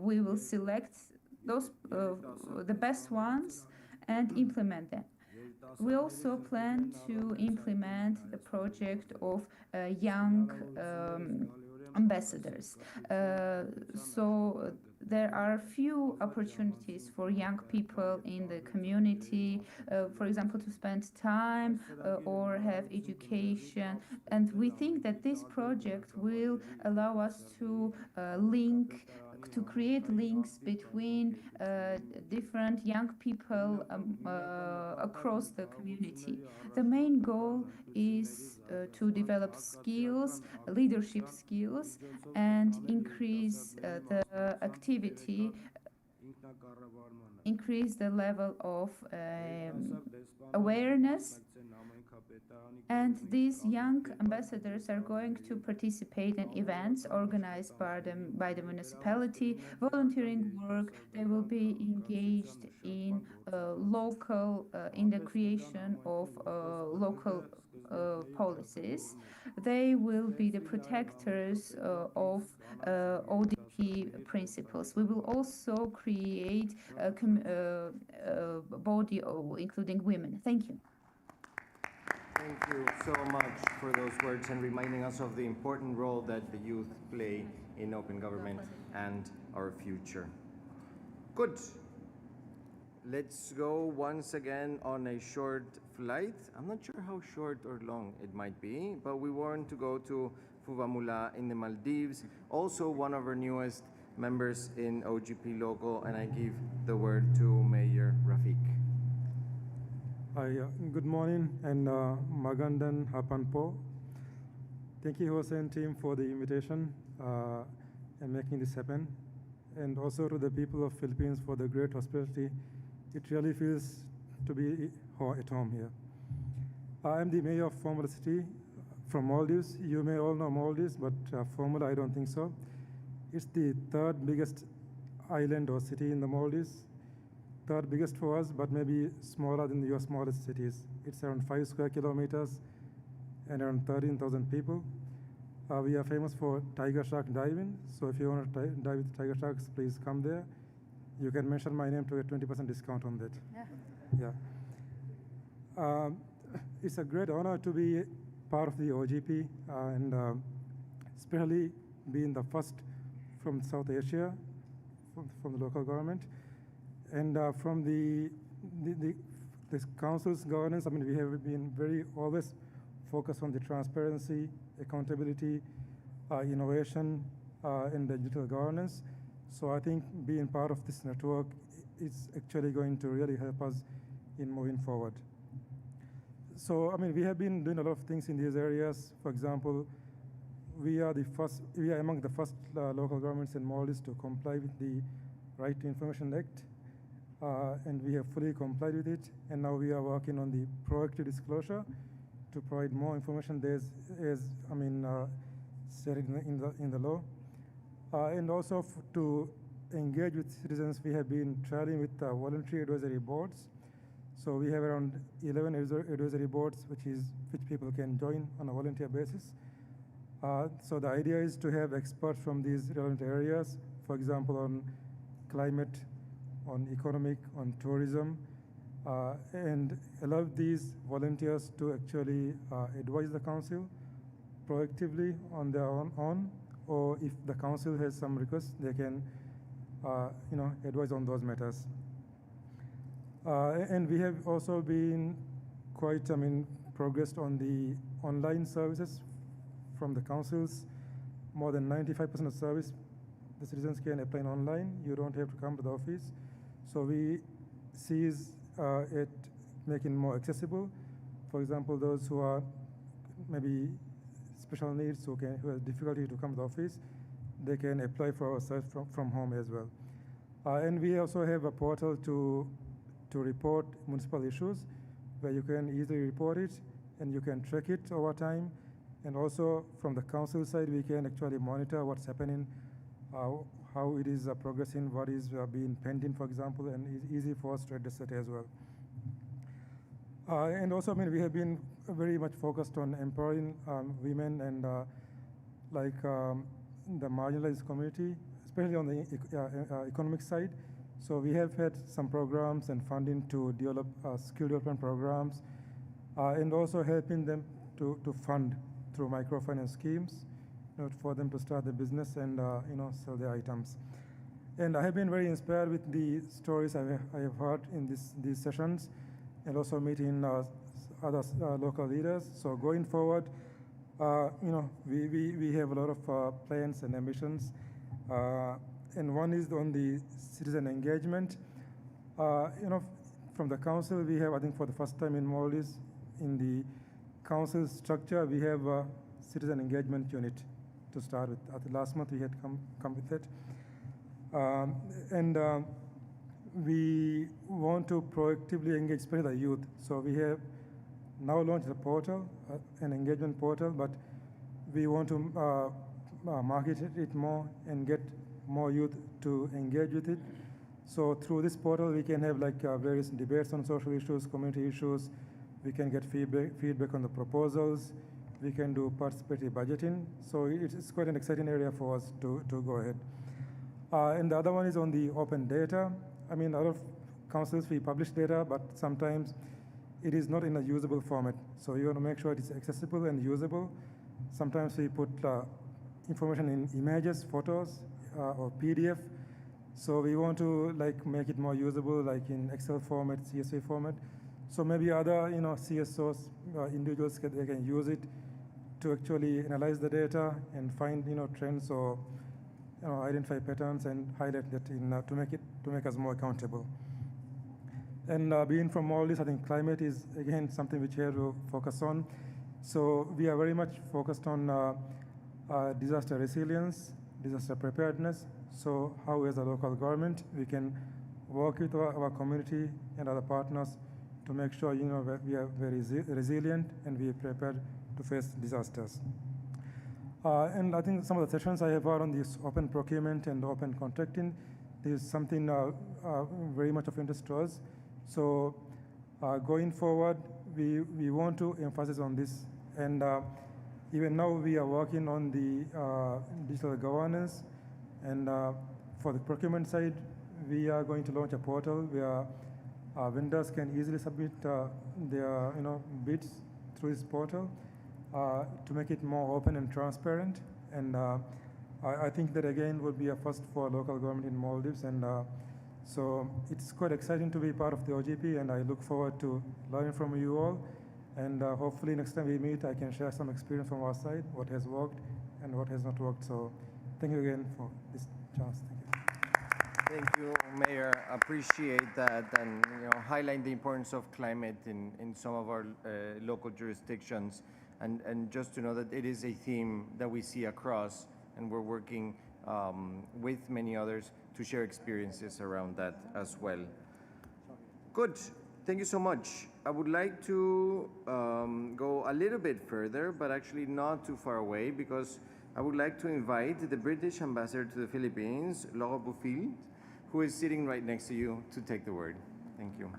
we will select those the best ones and implement them. We also plan to implement the project of young ambassadors. So there are few opportunities for young people in the community, for example, to spend time or have education. And we think that this project will allow us to create links between different young people across the community. The main goal is to develop skills, leadership skills, and increase the activity, increase the level of awareness. And these young ambassadors are going to participate in events organized by the municipality, volunteering work. They will be engaged in in the creation of local policies. They will be the protectors of ODP principles. We will also create a body including women. Thank you. Thank you so much for those words and reminding us of the important role that the youth play in open government and our future. Good. Let's go once again on a short flight. I'm not sure how short or long it might be, but we want to go to Fuvahmulah in the Maldives, also one of our newest members in OGP Local, and I give the word to Mayor Rafiq. Hi, good morning, and Magandan Hapanpo. Thank you, Jose and team, for the invitation and making this happen, and also to the people of Philippines for the great hospitality. It really feels to be at home here. I am the mayor of Fuvahmulah City from Maldives. You may all know Maldives, but Fuvahmulah, I don't think so. It's the third biggest island or city in the Maldives. Third biggest for us, but maybe smaller than your smallest cities. It's around 5 square kilometers and around 13,000 people. We are famous for tiger shark diving, so if you want to dive with tiger sharks, please come there. You can mention my name to get 20% discount on that. Yeah. It's a great honor to be part of the OGP and especially being the first from South Asia, from the local government. And from this council's governance, I mean, we have been always focused on the transparency, accountability, innovation, and digital governance. So I think being part of this network is actually going to really help us in moving forward. So, I mean, we have been doing a lot of things in these areas. For example, we are among the first local governments in Maldives to comply with the Right to Information Act, and we have fully complied with it. And now we are working on the proactive disclosure to provide more information. Stated in the law, and also to engage with citizens. We have been trialing with voluntary advisory boards. So we have around 11 advisory boards, which people can join on a volunteer basis. So the idea is to have experts from these relevant areas, for example, on climate, on economic, on tourism, and allow these volunteers to actually advise the council proactively on their own, or if the council has some requests, they can advise on those matters. And we have also been quite, progressed on the online services from the councils. More than 95% of service, the citizens can apply online. You don't have to come to the office. So we seize it making more accessible. For example, those who are maybe special needs, who have difficulty to come to the office, they can apply for our service from home as well. And we also have a portal to report municipal issues, where you can easily report it and you can track it over time. And also from the council side, we can actually monitor what's happening, how it is progressing, what is being pending, for example, and it's easy for us to address it as well. And also, we have been very much focused on empowering women and the marginalized community, especially on the economic side. So we have had some programs and funding to develop skill development programs, and also helping them to fund through microfinance schemes, for them to start the business and sell their items. And I have been very inspired with the stories I have heard in these sessions, and also meeting other local leaders. So going forward, we have a lot of plans and ambitions, and one is on the citizen engagement. From the council, we have, I think for the first time in Maldives, in the council structure, we have a citizen engagement unit to start with. Last month we had come with it. And we want to proactively engage, especially the youth. So we have now launched a portal, an engagement portal, but we want to market it more and get more youth to engage with it. So through this portal, we can have various debates on social issues, community issues. We can get feedback on the proposals. We can do participative budgeting. So it's quite an exciting area for us to go ahead. And the other one is on the open data. A lot of councils, we publish data, but sometimes it is not in a usable format. So you want to make sure it is accessible and usable. Sometimes we put information in images, photos, or PDF. So we want to make it more usable, like in Excel format, CSV format. So maybe other CSOs, individuals, they can use it to actually analyze the data and find trends or identify patterns and highlight that to make us more accountable. And being from Maldives, I think climate is again something which we have to focus on. So we are very much focused on disaster resilience, disaster preparedness. So how, as a local government, we can work with our community and other partners to make sure that we are very resilient and we are prepared to face disasters. And I think some of the sessions I have heard on this open procurement and open contracting, this is something very much of interest to us. So going forward, we want to emphasize on this. And even now we are working on the digital governance. And for the procurement side, we are going to launch a portal where vendors can easily submit their bids through this portal to make it more open and transparent. And I think that again would be a first for local government in Maldives. And so it's quite exciting to be part of the OGP, and I look forward to learning from you all. And hopefully next time we meet, I can share some experience from our side, what has worked and what has not worked. So thank you again for this chance. Thank you. Thank you, Mayor. Appreciate that, and highlight the importance of climate in some of our local jurisdictions, and just to know that it is a theme that we see across, and we're working with many others to share experiences around that as well. Good. Thank you so much. I would like to go a little bit further, but actually not too far away, because I would like to invite the British ambassador to the Philippines, Laura Bouffield, who is sitting right next to you, to take the word. Thank you.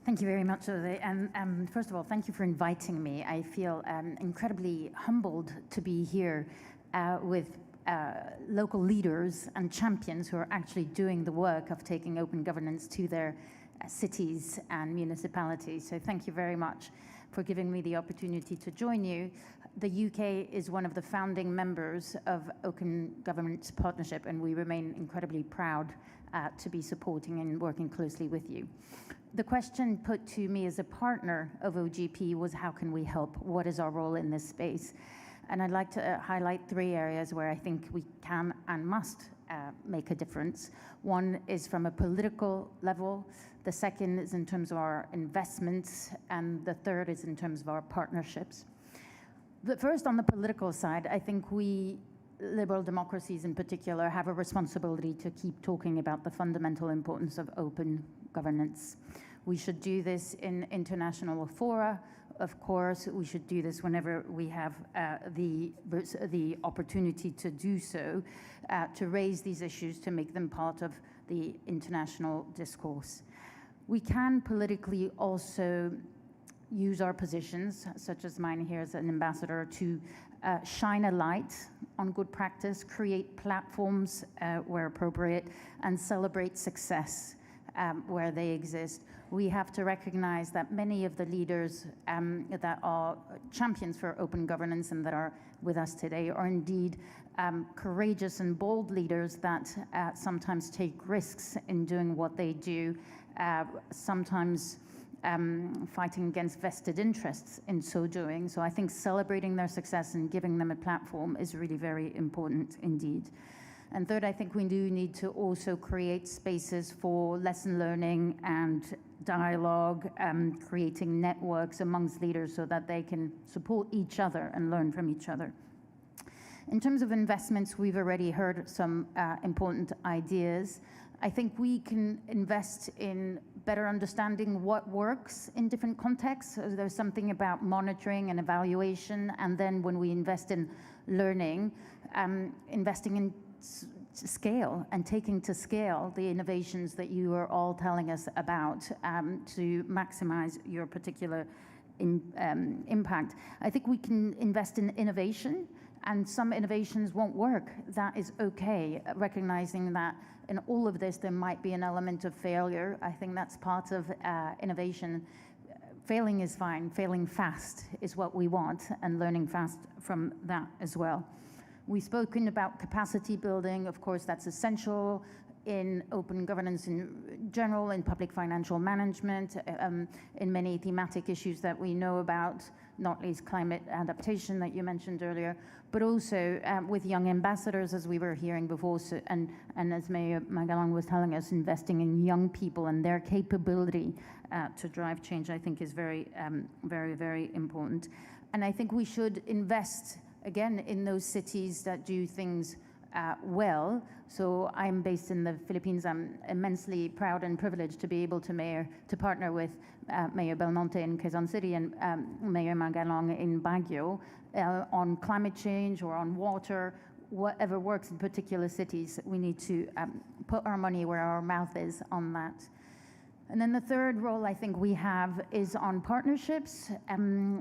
Thank you very much, Jose. And first of all, thank you for inviting me. I feel incredibly humbled to be here with local leaders and champions who are actually doing the work of taking open governance to their cities and municipalities. So thank you very much for giving me the opportunity to join you. The UK is one of the founding members of Open Governance Partnership, and we remain incredibly proud to be supporting and working closely with you. The question put to me as a partner of OGP was, how can we help? What is our role in this space? And I'd like to highlight 3 areas where I think we can and must make a difference. One is from a political level, the second is in terms of our investments, and the third is in terms of our partnerships. But first, on the political side, I think we, liberal democracies in particular, have a responsibility to keep talking about the fundamental importance of open governance. We should do this in international fora. Of course, we should do this whenever we have the opportunity to do so, to raise these issues, to make them part of the international discourse. We can politically also use our positions, such as mine here as an ambassador, to shine a light on good practice, create platforms where appropriate, and celebrate success where they exist. We have to recognize that many of the leaders that are champions for open governance and that are with us today are indeed courageous and bold leaders that sometimes take risks in doing what they do, sometimes fighting against vested interests in so doing. So I think celebrating their success and giving them a platform is really very important indeed. And third, I think we do need to also create spaces for lesson learning and dialogue, creating networks amongst leaders so that they can support each other and learn from each other. In terms of investments, we've already heard some important ideas. I think we can invest in better understanding what works in different contexts. So there's something about monitoring and evaluation, and then when we invest in learning, investing in scale and taking to scale the innovations that you are all telling us about to maximize your particular impact. I think we can invest in innovation, and some innovations won't work. That is okay, recognizing that in all of this there might be an element of failure. I think that's part of innovation. Failing is fine, failing fast is what we want, and learning fast from that as well. We've spoken about capacity building. Of course, that's essential in open governance in general, in public financial management, in many thematic issues that we know about, not least climate adaptation that you mentioned earlier, but also with young ambassadors, as we were hearing before, so, and as Mayor Magalong was telling us, investing in young people and their capability to drive change, I think is very, very important. And I think we should invest again in those cities that do things well. So I'm based in the Philippines. I'm immensely proud and privileged to be able to partner with Mayor Belmonte in Quezon City and Mayor Magalong in Baguio on climate change or on water, whatever works in particular cities. We need to put our money where our mouth is on that. And then the third role I think we have is on partnerships.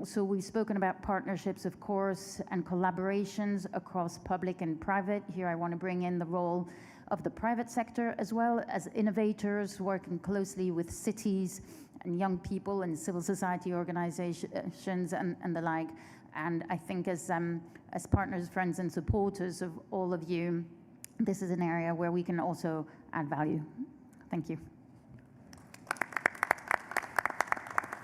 So we've spoken about partnerships, of course, and collaborations across public and private. Here I want to bring in the role of the private sector as well as innovators working closely with cities and young people and civil society organizations and the like. And I think as partners, friends, and supporters of all of you, this is an area where we can also add value. Thank you.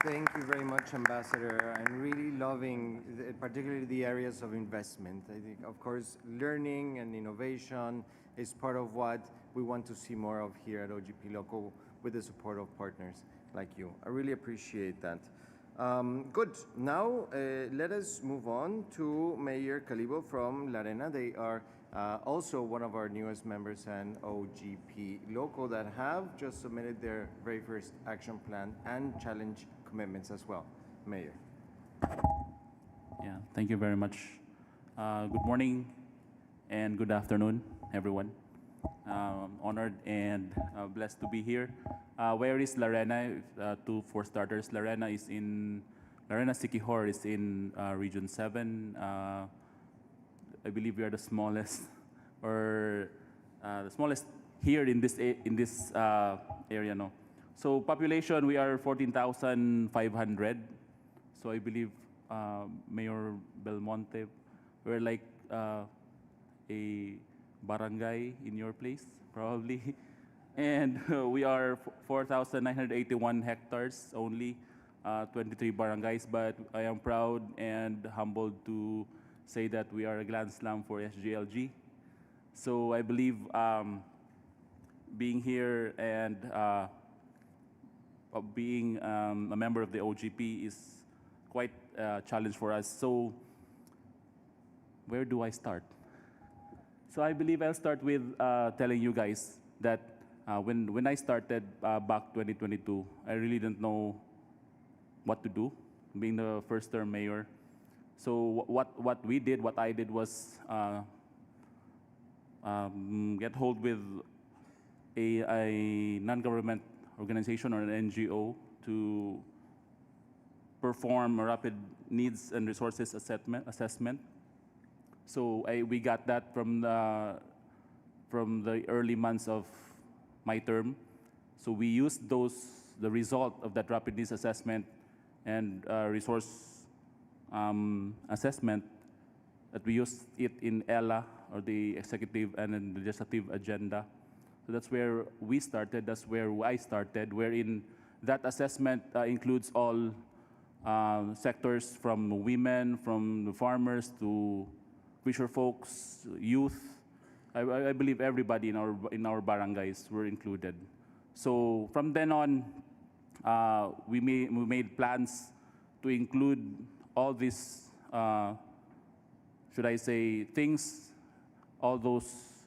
Thank you very much, Ambassador. I'm really loving particularly the areas of investment. I think, of course, learning and innovation is part of what we want to see more of here at OGP Local with the support of partners like you. I really appreciate that. Good. Now, let us move on to Mayor Calibo from La Arena. They are also one of our newest members and OGP Local that have just submitted their very first action plan and challenge commitments as well. Mayor. Yeah, thank you very much. Good morning and good afternoon, everyone. Honored and blessed to be here. Where is La Arena? For starters, La Arena Siquijor is in Region 7. I believe we are the smallest, or the smallest here in this area. No, so population we are 14,500. So I believe Mayor Belmonte, we're like a barangay in your place, probably. And we are 4,981 hectares only, 23 barangays, but I am proud and humbled to say that we are a Grand Slam for SGLG. So I believe being here and being a member of the OGP is quite a challenge for us. So where do I start? So I believe I'll start with telling you guys that when I started back 2022, I really didn't know what to do, being the first term mayor. So what I did was get hold with a non-government organization or an NGO to perform a rapid needs and resources assessment. So we got that from the early months of my term. So we used the result of that rapid needs assessment and resource assessment, that we used it in ELA, or the executive and legislative agenda. So that's where we started. That's where I started. Wherein that assessment includes all sectors, from women, from the farmers to fisher folks, youth. I believe everybody in our barangays were included. So from then on, we made plans to include all these, should I say, things, all those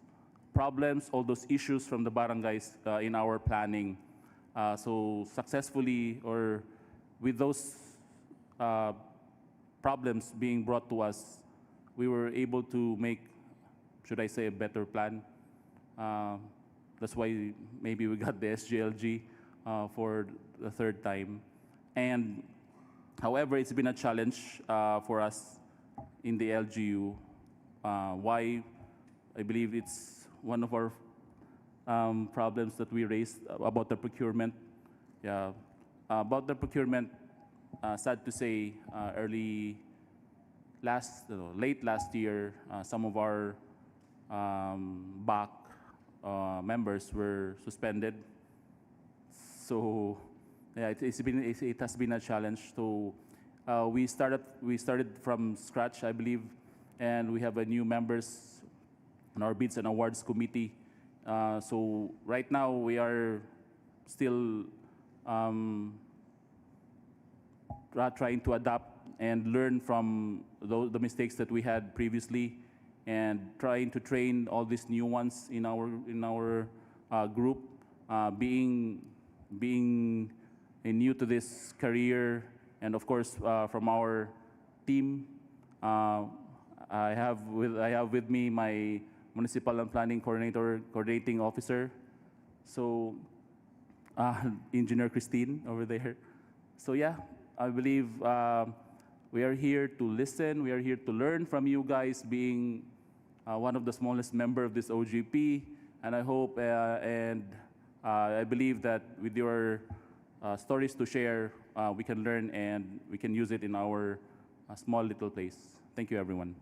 problems, all those issues from the barangays in our planning. So successfully, or with those problems being brought to us, we were able to make, should I say, a better plan. That's why maybe we got the SGLG for the third time. And however, it's been a challenge for us in the LGU. Why? I believe it's one of our problems that we raised about the procurement. Yeah, about the procurement, sad to say, late last year, some of our back members were suspended. So yeah, it has been a challenge. So we started from scratch, I believe, and we have a new members on our bids and awards committee. So right now we are still trying to adapt and learn from the mistakes that we had previously, and trying to train all these new ones in our group, being new to this career. And of course, from our team, I have with me my municipal and planning coordinating officer, so Engineer Christine over there. So yeah, I believe we are here to listen. We are here to learn from you guys, being one of the smallest member of this OGP. And I hope and I believe that with your stories to share, we can learn and we can use it in our small little place. Thank you, everyone.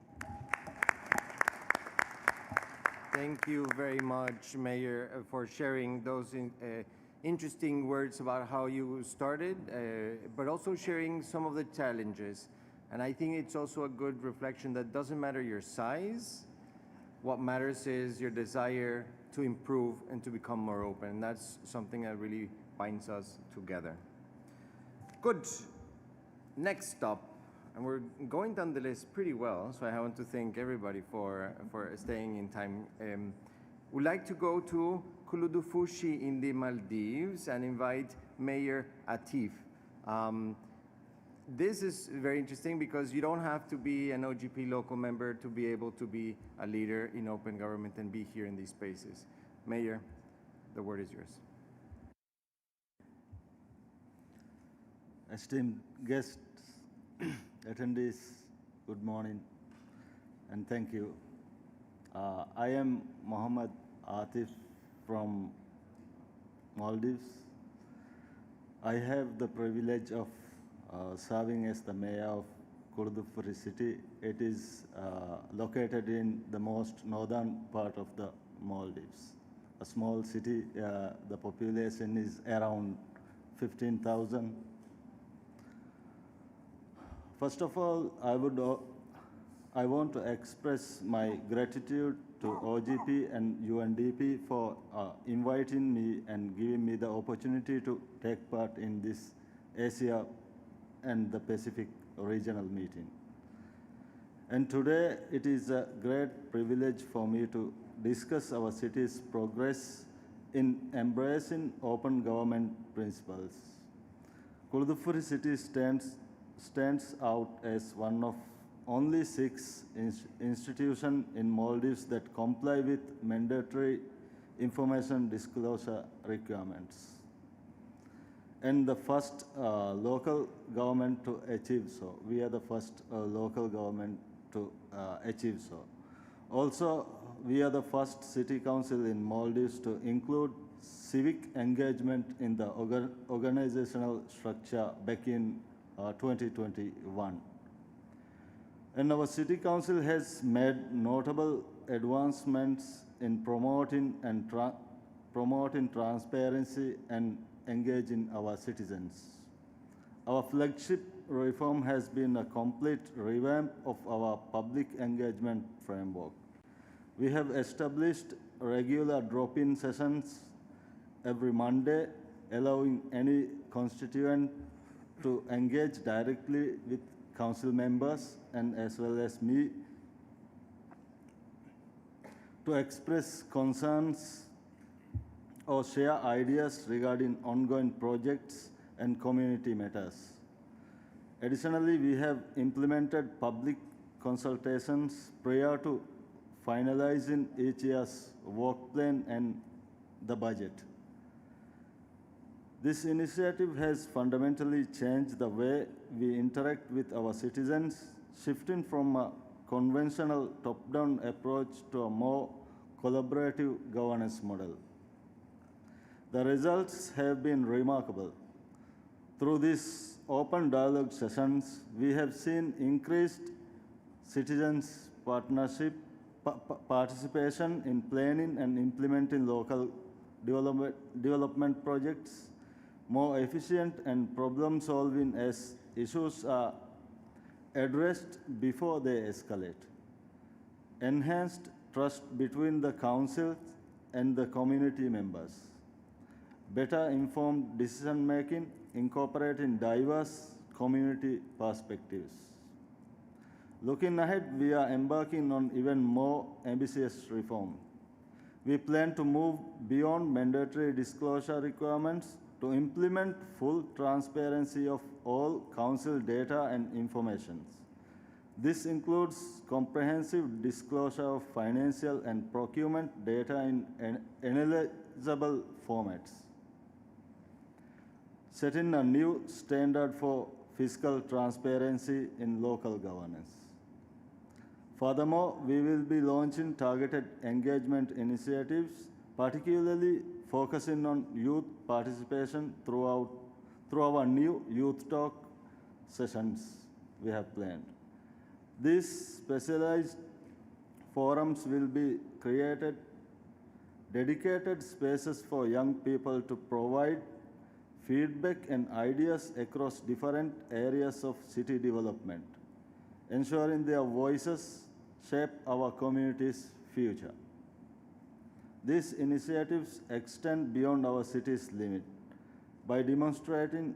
Thank you very much, Mayor, for sharing those interesting words about how you started, but also sharing some of the challenges. And I think it's also a good reflection that doesn't matter your size, What matters is your desire to improve and to become more open. And that's something that really binds us together. Good. Next stop, and we're going down the list pretty well, so I want to thank everybody for staying in time. We'd like to go to Kuludufushi in the Maldives and invite Mayor Atif. This is very interesting because you don't have to be an OGP local member to be able to be a leader in open government and be here in these spaces. Mayor, the word is yours. Esteemed guests, attendees, good morning and thank you. I am Mohammed Atif from Maldives. I have the privilege of serving as the mayor of Kurdufuri city. It is located in the most northern part of the Maldives. A small city, the population is around 15,000. First of all, I want to express my gratitude to OGP and UNDP for inviting me and giving me the opportunity to take part in this Asia and the Pacific regional meeting. And today it is a great privilege for me to discuss our city's progress in embracing open government principles. Kurdufuri city stands out as one of only 6 institutions in Maldives that comply with mandatory information disclosure requirements, and the first local government to achieve so. We are the first local government to achieve so. Also, we are the first city council in Maldives to include civic engagement in the organizational structure back in 2021. And our city council has made notable advancements in promoting transparency and engaging our citizens. Our flagship reform has been a complete revamp of our public engagement framework. We have established regular drop-in sessions every Monday, allowing any constituent to engage directly with council members and as well as me to express concerns or share ideas regarding ongoing projects and community matters. Additionally, we have implemented public consultations prior to finalizing each year's work plan and the budget. This initiative has fundamentally changed the way we interact with our citizens, shifting from a conventional top-down approach to a more collaborative governance model. The results have been remarkable. Through these open dialogue sessions, we have seen increased citizens' participation in planning and implementing local development projects, more efficient and problem-solving as issues are addressed before they escalate, enhanced trust between the council and the community members, better informed decision-making incorporating diverse community perspectives. Looking ahead, we are embarking on even more ambitious reform. We plan to move beyond mandatory disclosure requirements to implement full transparency of all council data and information. This includes comprehensive disclosure of financial and procurement data in analyzable formats, setting a new standard for fiscal transparency in local governance. Furthermore, we will be launching targeted engagement initiatives, particularly focusing on youth participation through our new youth talk sessions we have planned. These specialized forums will be created, dedicated spaces for young people to provide feedback and ideas across different areas of city development, ensuring their voices shape our community's future. These initiatives extend beyond our city's limit by demonstrating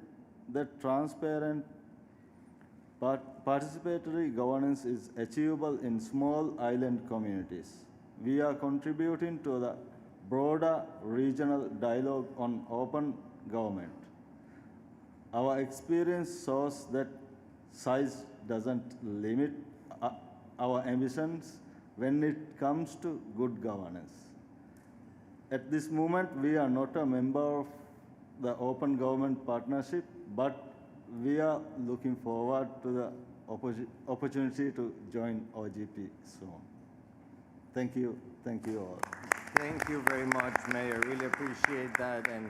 that transparent participatory governance is achievable in small island communities. We are contributing to the broader regional dialogue on open government. Our experience shows that size doesn't limit our ambitions when it comes to good governance. At this moment, we are not a member of the Open Government Partnership, but we are looking forward to the opportunity to join OGP soon. Thank you all. Thank you very much, Mayor. Really appreciate that. And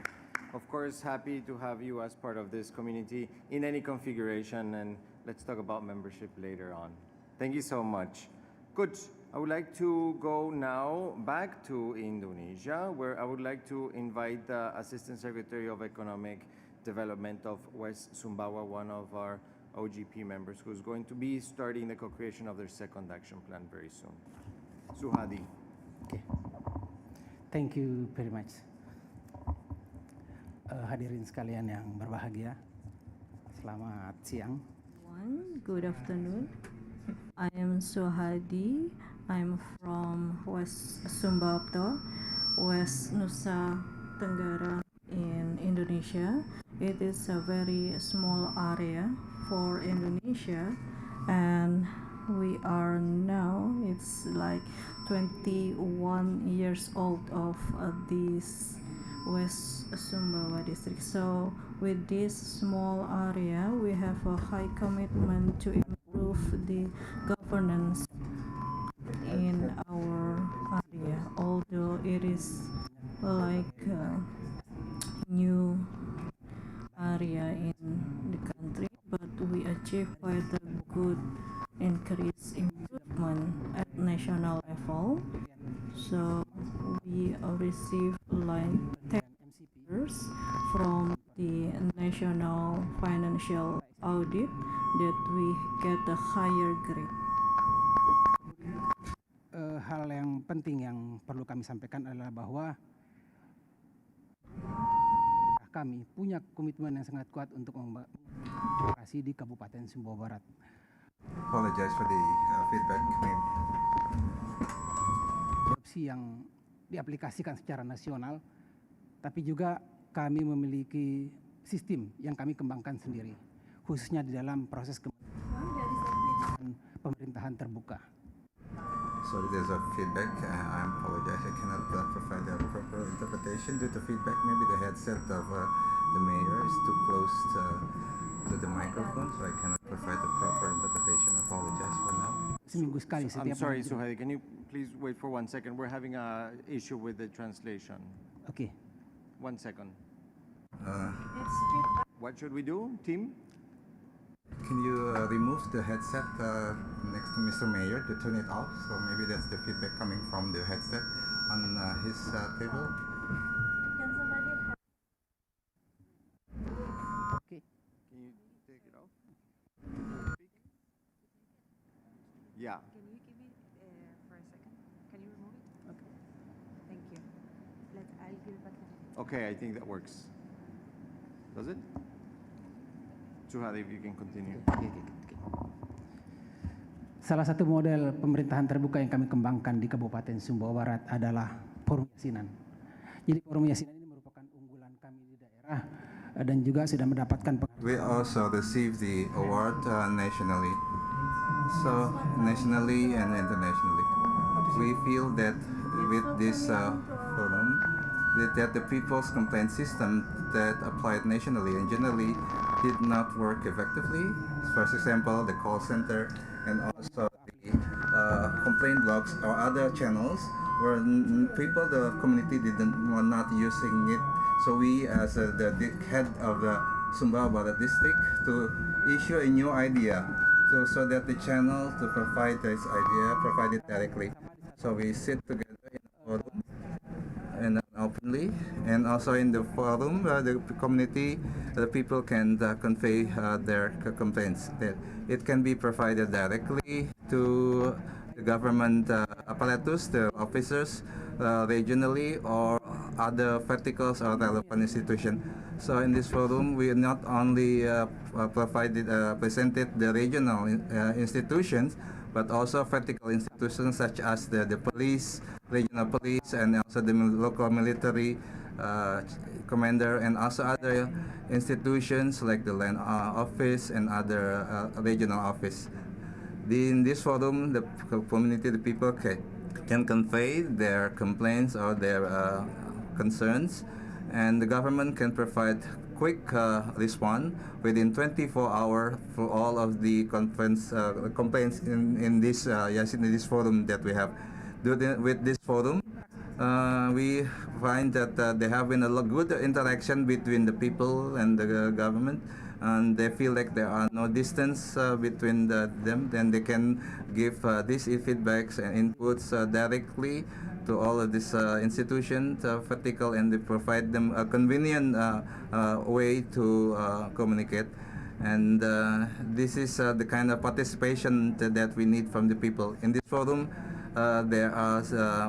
of course, happy to have you as part of this community in any configuration. And let's talk about membership later on. Thank you so much. Good. I would like to go now back to Indonesia, where I would like to invite the Assistant Secretary of Economic Development of West Sumbawa, one of our OGP members, who's going to be starting the co-creation of their second action plan very soon. Suhadi. Okay. Thank you very much. Hadirin sekalian yang berbahagia, selamat siang. Good afternoon. I am Suhadi. I'm from West Sumbawa, West Nusa Tenggara in Indonesia. It is a very small area for Indonesia, and we are now, it's like 21 years old of this West Sumbawa district. So with this small area, we have a high commitment to improve the governance in our area, although it is like a new area in the country, but we achieve quite a good increase improvement at national level. So we receive like 10 years from the national financial audit that we get a higher grade. Hal yang penting yang perlu kami sampaikan adalah bahwa kami punya komitmen yang sangat kuat untuk membangun di Kabupaten Sumbawa Barat. Apologize for the feedback. Korupsi yang diaplikasikan secara nasional, tapi juga kami memiliki sistem yang kami kembangkan sendiri, khususnya di dalam proses pemerintahan terbuka. Sorry, there's a feedback. I apologize. I cannot provide a proper interpretation due to feedback. Maybe the headset of the mayor is too close to the microphone, so I cannot provide the proper interpretation. I apologize for now. Seminggu sekali. I'm sorry, Suhadi. Can you please wait for 1 second? We're having an issue with the translation. Okay. 1 second. What should we do, team? Can you remove the headset next to Mr. Mayor to turn it off? So maybe that's the feedback coming from the headset on his table. Okay. Can you take it off? Yeah. Can you give it for a second? Can you remove it? Okay. Thank you. I'll give it back to you. Okay, I think that works. Does it? Suhadi, if you can continue. Salah satu model pemerintahan terbuka yang kami kembangkan di Kabupaten Sumbawa Barat adalah Forum Yasinan. Jadi Forum Yasinan ini merupakan unggulan kami di daerah dan juga sudah mendapatkan. We also received the award nationally, so nationally and internationally. We feel that with this forum, that the people's complaint system that applied nationally and generally did not work effectively. For example, the call center and also the complaint logs or other channels where people, the community were not using it. So we, as the head of the Sumbawa Barat district, to issue a new idea so that the channel to provide this idea, provide it directly. So we sit together in a forum and openly, and also in the forum, the community, the people can convey their complaints. It can be provided directly to the government apparatus, the officers regionally or other verticals or relevant institutions. So in this forum, we not only presented the regional institutions, but also vertical institutions such as the police, regional police, and also the local military commander, and also other institutions like the land office and other regional office. In this forum, the community, the people can convey their complaints or their concerns, and the government can provide quick response within 24 hours for all of the complaints in this forum that we have. With this forum, we find that there have been a good interaction between the people and the government, and they feel like there are no distance between them. Then they can give these feedbacks and inputs directly to all of these institutions, vertical, and they provide them a convenient way to communicate. And this is the kind of participation that we need from the people. In this forum,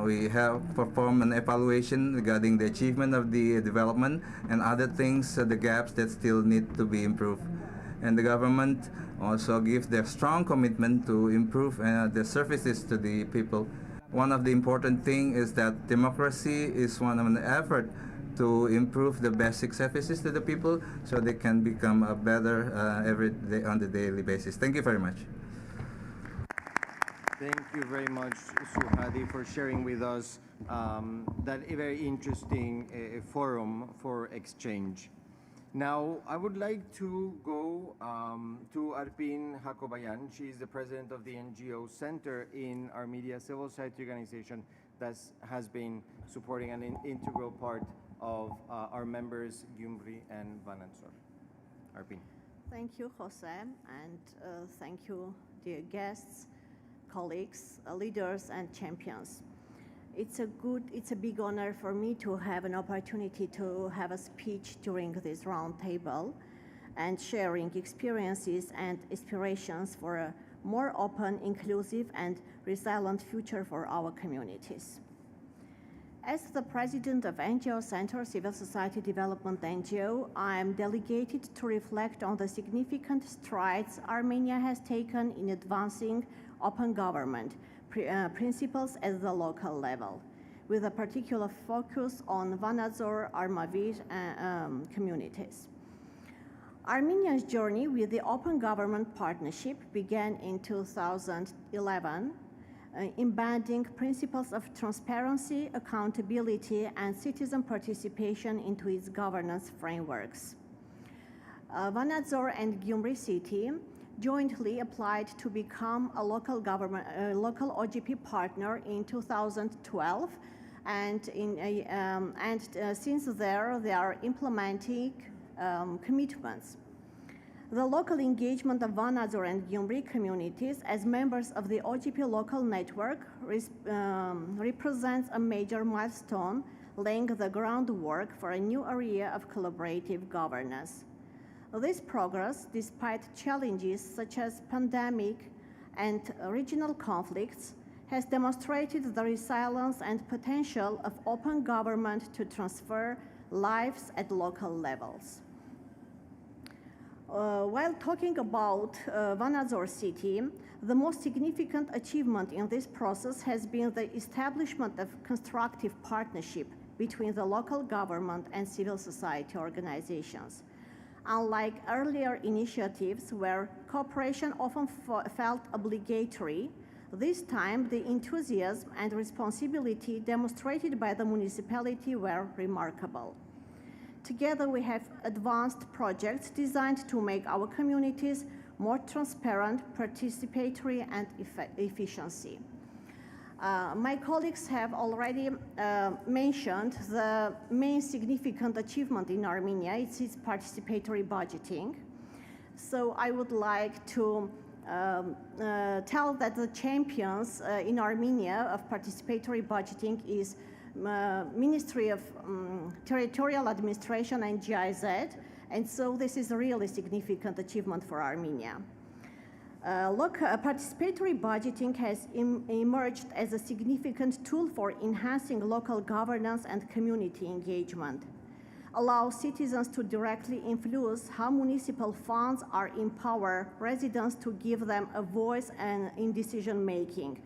we have performed an evaluation regarding the achievement of the development and other things, the gaps that still need to be improved. And the government also gives their strong commitment to improve the services to the people. One of the important things is that democracy is one of the effort to improve the basic services to the people so they can become a better every day on the daily basis. Thank you very much. Thank you very much, Suhadi, for sharing with us that very interesting forum for exchange. Now, I would like to go to Arpin Hakobayan. She is the president of the NGO Center in Armenia, civil society organization that has been supporting an integral part of our members, Gyumri and Vanadzor. Arpin. Thank you, Jose, and thank you, dear guests, colleagues, leaders, and champions. It's a big honor for me to have an opportunity to have a speech during this roundtable and sharing experiences and inspirations for a more open, inclusive, and resilient future for our communities. As the president of NGO Center, Civil Society Development NGO, I am delegated to reflect on the significant strides Armenia has taken in advancing open government principles at the local level, with a particular focus on Vanadzor, Armavir communities. Armenia's journey with the Open Government Partnership began in 2011, embedding principles of transparency, accountability, and citizen participation into its governance frameworks. Vanadzor and Gyumri City jointly applied to become a local OGP partner in 2012, and since there they are implementing commitments. The local engagement of Vanadzor and Gyumri communities as members of the OGP local network represents a major milestone, laying the groundwork for a new area of collaborative governance. This progress, despite challenges such as pandemic and regional conflicts, has demonstrated the resilience and potential of open government to transfer lives at local levels. While talking about Vanadzor City, the most significant achievement in this process has been the establishment of constructive partnership between the local government and civil society organizations. Unlike earlier initiatives where cooperation often felt obligatory, this time the enthusiasm and responsibility demonstrated by the municipality were remarkable. Together we have advanced projects designed to make our communities more transparent, participatory, and efficiency. My colleagues have already mentioned the main significant achievement in Armenia. It's its participatory budgeting. So I would like to tell that the champions in Armenia of participatory budgeting is Ministry of Territorial Administration and GIZ, and so this is a really significant achievement for Armenia. Participatory budgeting has emerged as a significant tool for enhancing local governance and community engagement, allow citizens to directly influence how municipal funds are empower residents to give them a voice in decision-making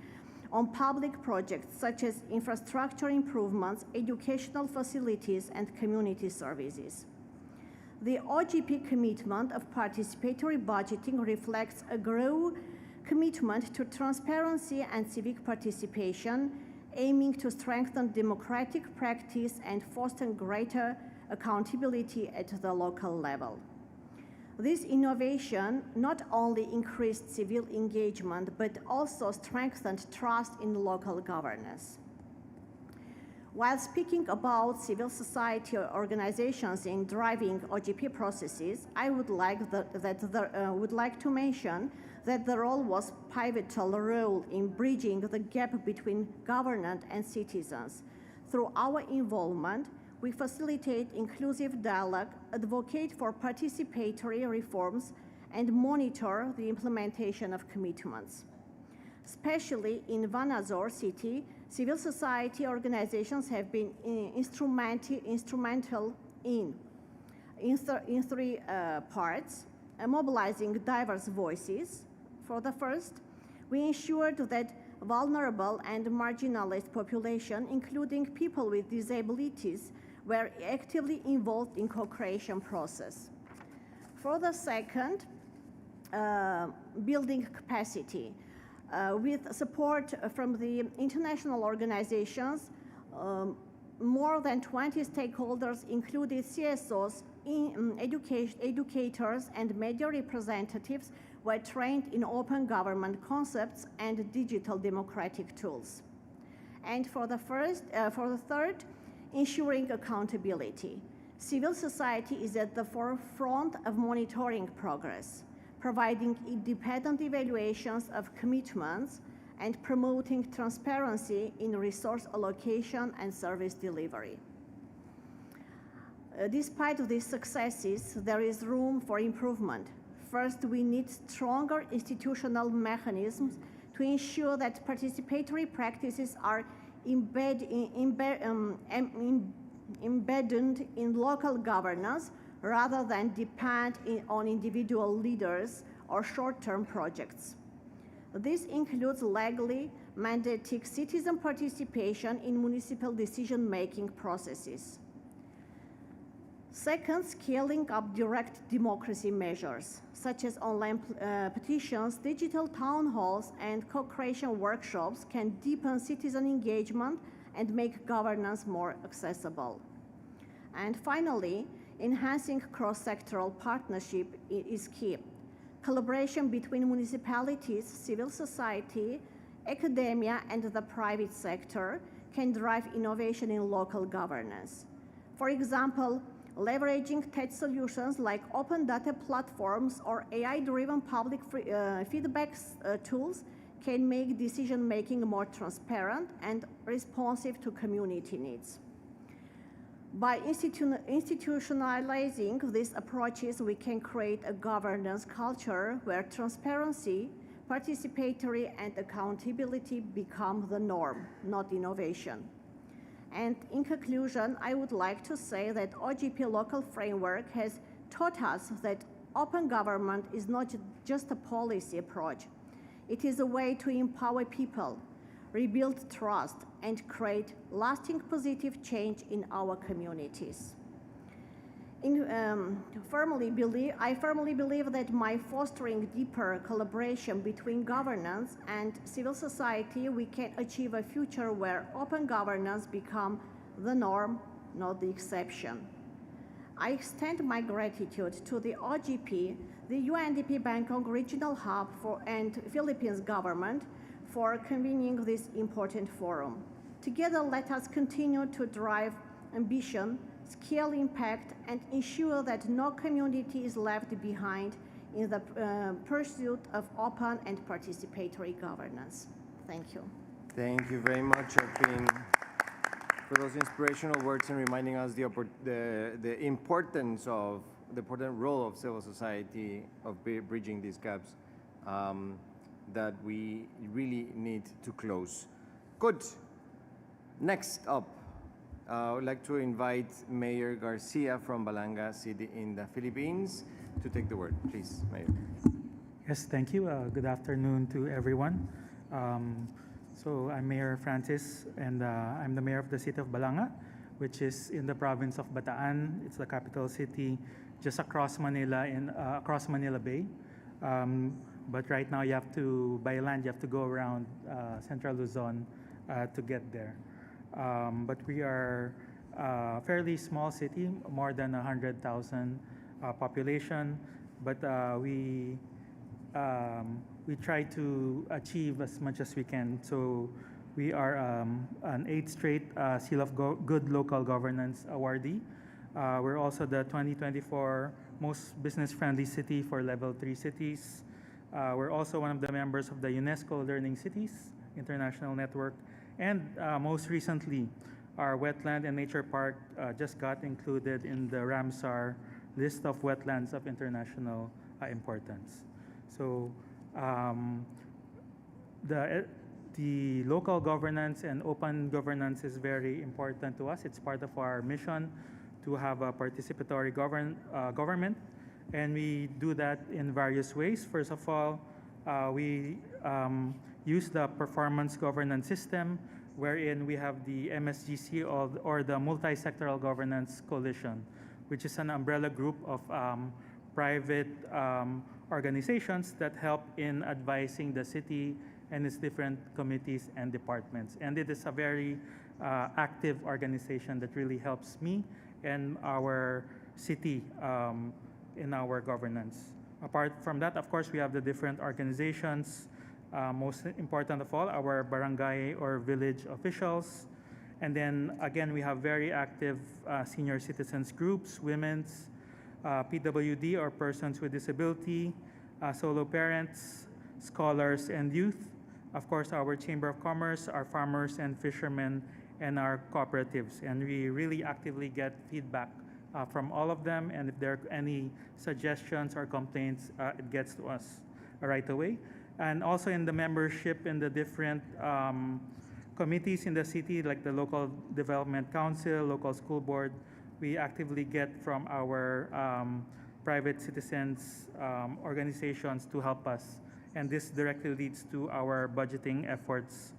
on public projects such as infrastructure improvements, educational facilities, and community services. The OGP commitment of participatory budgeting reflects a growing commitment to transparency and civic participation, aiming to strengthen democratic practice and foster greater accountability at the local level. This innovation not only increased civil engagement, but also strengthened trust in local governance. While speaking about civil society organizations in driving OGP processes, I would like to mention that the role was pivotal role in bridging the gap between government and citizens. Through our involvement, we facilitate inclusive dialogue, advocate for participatory reforms, and monitor the implementation of commitments. Especially in Vanazor city, civil society organizations have been instrumental in three parts, mobilizing diverse voices. For the first, we ensured that vulnerable and marginalized population, including people with disabilities, were actively involved in co-creation process. For the second, building capacity. With support from the international organizations, more than 20 stakeholders, including CSOs, educators, and media representatives, were trained in open government concepts and digital democratic tools. And for the third, ensuring accountability. Civil society is at the forefront of monitoring progress, providing independent evaluations of commitments and promoting transparency in resource allocation and service delivery. Despite these successes, there is room for improvement. First, we need stronger institutional mechanisms to ensure that participatory practices are embedded in local governance rather than depend on individual leaders or short-term projects. This includes legally mandating citizen participation in municipal decision-making processes. Second, scaling up direct democracy measures, such as online petitions, digital town halls, and co-creation workshops can deepen citizen engagement and make governance more accessible. And finally, enhancing cross-sectoral partnership is key. Collaboration between municipalities, civil society, academia, and the private sector can drive innovation in local governance. For example, leveraging tech solutions like open data platforms or AI-driven public feedback tools can make decision-making more transparent and responsive to community needs. By institutionalizing these approaches, we can create a governance culture where transparency, participatory, and accountability become the norm, not innovation. And in conclusion, I would like to say that OGP local framework has taught us that open government is not just a policy approach. It is a way to empower people, rebuild trust, and create lasting positive change in our communities. I firmly believe that by fostering deeper collaboration between governance and civil society, we can achieve a future where open governance become the norm, not the exception. I extend my gratitude to the OGP, the Undp Bangkok Regional Hub and Philippines government for convening this important forum. Together, let us continue to drive ambition, scale impact, and ensure that no community is left behind in the pursuit of open and participatory governance. Thank you. Thank you very much, Arpin, for those inspirational words and reminding us the important role of civil society of bridging these gaps that we really need to close. Good. Next up, I would like to invite Mayor Garcia from Balanga City in the Philippines to take the word. Please, Mayor. Yes, thank you. Good afternoon to everyone. So I'm Mayor Francis, and I'm the mayor of the city of Balanga, which is in the province of Bataan. It's the capital city, just across Manila, across Manila Bay. But right now, by land, you have to go around Central Luzon to get there. But we are a fairly small city, more than 100,000 population. But we try to achieve as much as we can. So we are an 8th straight Seal of Good Local Governance awardee. We're also the 2024 most business-friendly city for Level 3 cities. We're also one of the members of the UNESCO Learning Cities International Network. And most recently, our wetland and nature park just got included in the Ramsar list of wetlands of international importance. So the local governance and open governance is very important to us. It's part of our mission to have a participatory government. And we do that in various ways. First of all, we use the performance governance system, wherein we have the MSGC or the Multi-Sectoral Governance Coalition, which is an umbrella group of private organizations that help in advising the city and its different committees and departments. And it is a very active organization that really helps me and our city in our governance. Apart from that, of course, we have the different organizations, most important of all, our barangay or village officials. And then again, we have very active senior citizens groups, women's, PWD or persons with disability, solo parents, scholars, and youth. Of course, our Chamber of Commerce, our farmers and fishermen, and our cooperatives. And we really actively get feedback from all of them. And if there are any suggestions or complaints, it gets to us right away. And also in the membership in the different committees in the city, like the Local Development Council, Local School Board, we actively get from our private citizens organizations to help us. And this directly leads to our budgeting efforts,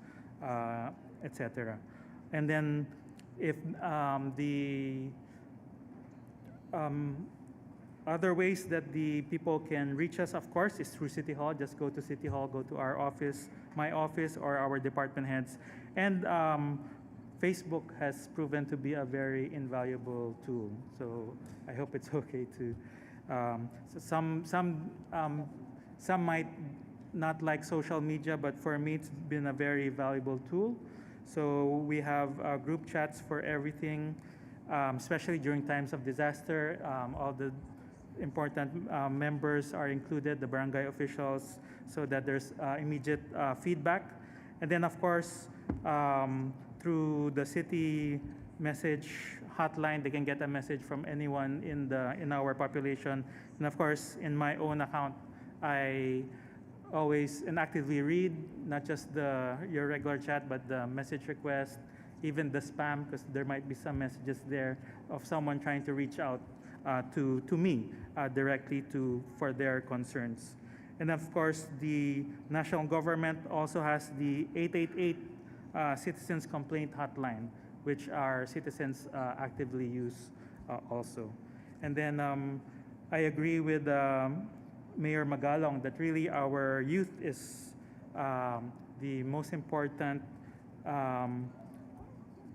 etc. And then if the other ways that the people can reach us, of course, is through City Hall. Just go to City Hall, go to our office, my office, or our department heads. And Facebook has proven to be a very invaluable tool. So I hope it's okay to. So some might not like social media, but for me, it's been a very valuable tool. So we have group chats for everything, especially during times of disaster. All the important members are included, the barangay officials, so that there's immediate feedback. And then, of course, through the city message hotline, they can get a message from anyone in our population. And of course, in my own account, I always and actively read not just your regular chat, but the message request, even the spam, because there might be some messages there of someone trying to reach out to me directly for their concerns. And of course, the national government also has the 888 Citizens Complaint Hotline, which our citizens actively use also. And then I agree with Mayor Magalong that really our youth is the most important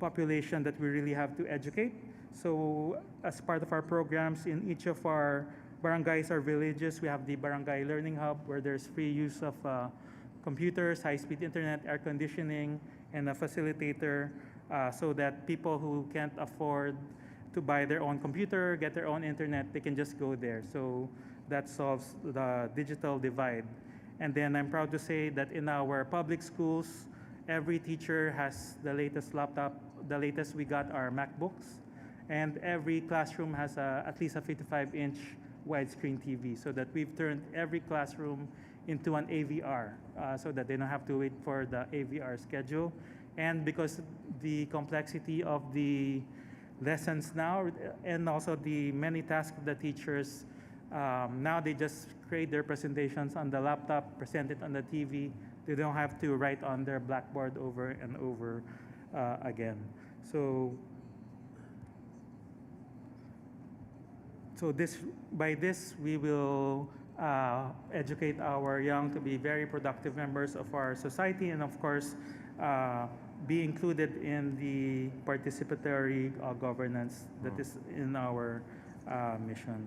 population that we really have to educate. So as part of our programs in each of our barangays or villages, we have the Barangay Learning Hub, where there's free use of computers, high-speed internet, air conditioning, and a facilitator so that people who can't afford to buy their own computer, get their own internet, they can just go there. So that solves the digital divide. And then I'm proud to say that in our public schools, every teacher has the latest laptop. The latest we got are MacBooks. And every classroom has at least a 55-inch widescreen TV, so that we've turned every classroom into an AVR so that they don't have to wait for the AVR schedule. And because the complexity of the lessons now and also the many tasks of the teachers, now they just create their presentations on the laptop, present it on the TV. They don't have to write on their blackboard over and over again. So by this, we will educate our young to be very productive members of our society, and of course, be included in the participatory governance that is in our mission.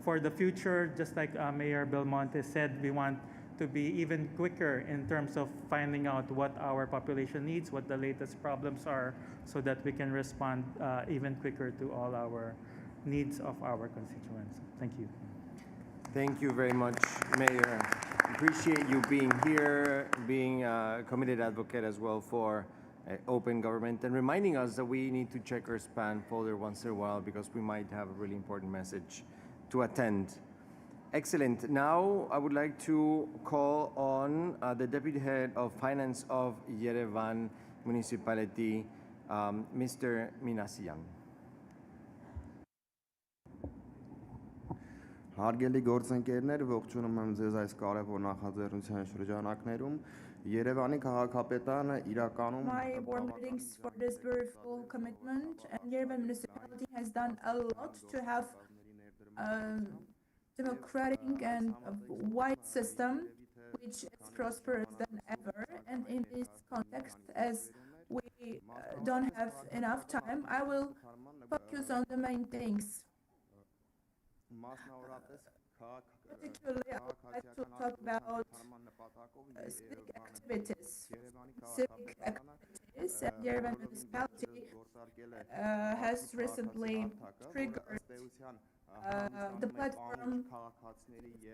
For the future, just like Mayor Belmonte said, we want to be even quicker in terms of finding out what our population needs, what the latest problems are, so that we can respond even quicker to all our needs of our constituents. Thank you. Thank you very much, Mayor. Appreciate you being here, being a committed advocate as well for open government, and reminding us that we need to check our spam folder once in a while because we might have a really important message to attend. Excellent. Now I would like to call on the Deputy Head of Finance of Yerevan Municipality, Mr. Minasian. Հարգելի գործընկերներ, ողջունում եմ ձեզ այս կարևոր նախաձեռնության շրջանակներում։ Երևանի քաղաքապետարանը իրականում My warm greetings for this beautiful commitment, and Yerevan municipality has done a lot to have democratic and wide system which is prosperous than ever. And in this context, as we don't have enough time, I will focus on the main things. Particularly, I would like to talk about civic activities. And Yerevan municipality has recently triggered the platform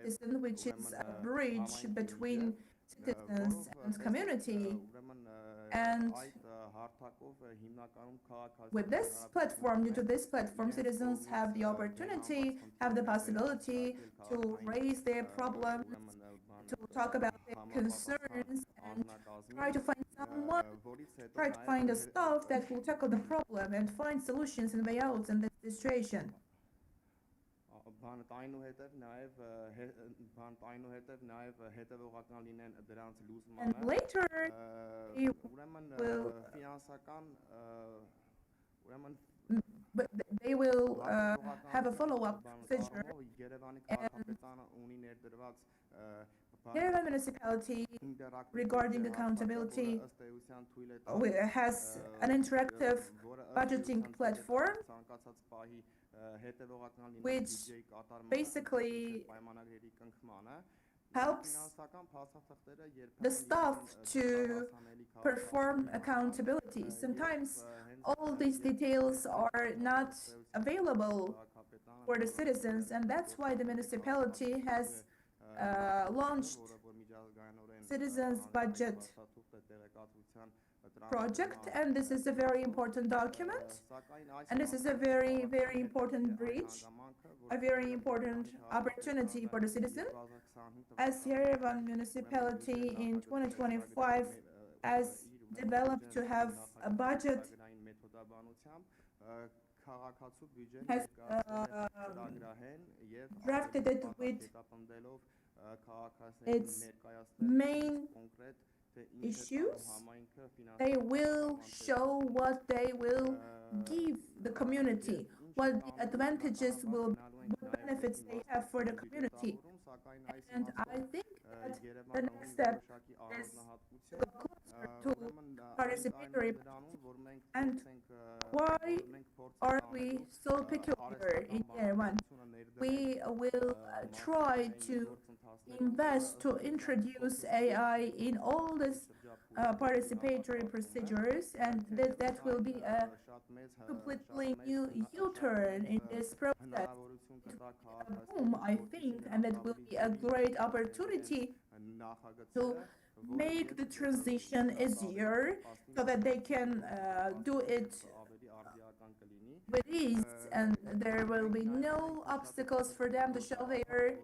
system, which is a bridge between citizens and community. And with this platform, due to this platform, citizens have the opportunity, have the possibility to raise their problems, to talk about their concerns, and try to find a staff that will tackle the problem and find solutions and way outs in this situation. And later, we will they will have a follow-up procedure. And Yerevan municipality, regarding accountability, has an interactive budgeting platform which basically helps the staff to perform accountability. Sometimes all these details are not available for the citizens, and that's why the municipality has launched citizens budget project, and this is a very important document, and this is a very, very important bridge, a very important opportunity for the citizen. As Yerevan municipality in 2025 has developed to have a budget, has drafted it with its main issues. They will show what they will give the community, what the advantages will, what benefits they have for the community. And I think that the next step is to go closer to participatory. And why are we so peculiar in Yerevan? We will try to invest to introduce AI in all these participatory procedures, and that will be a completely new U-turn in this process. It will be a boom, I think, and it will be a great opportunity to make the transition easier so that they can do it with ease, and there will be no obstacles for them to show their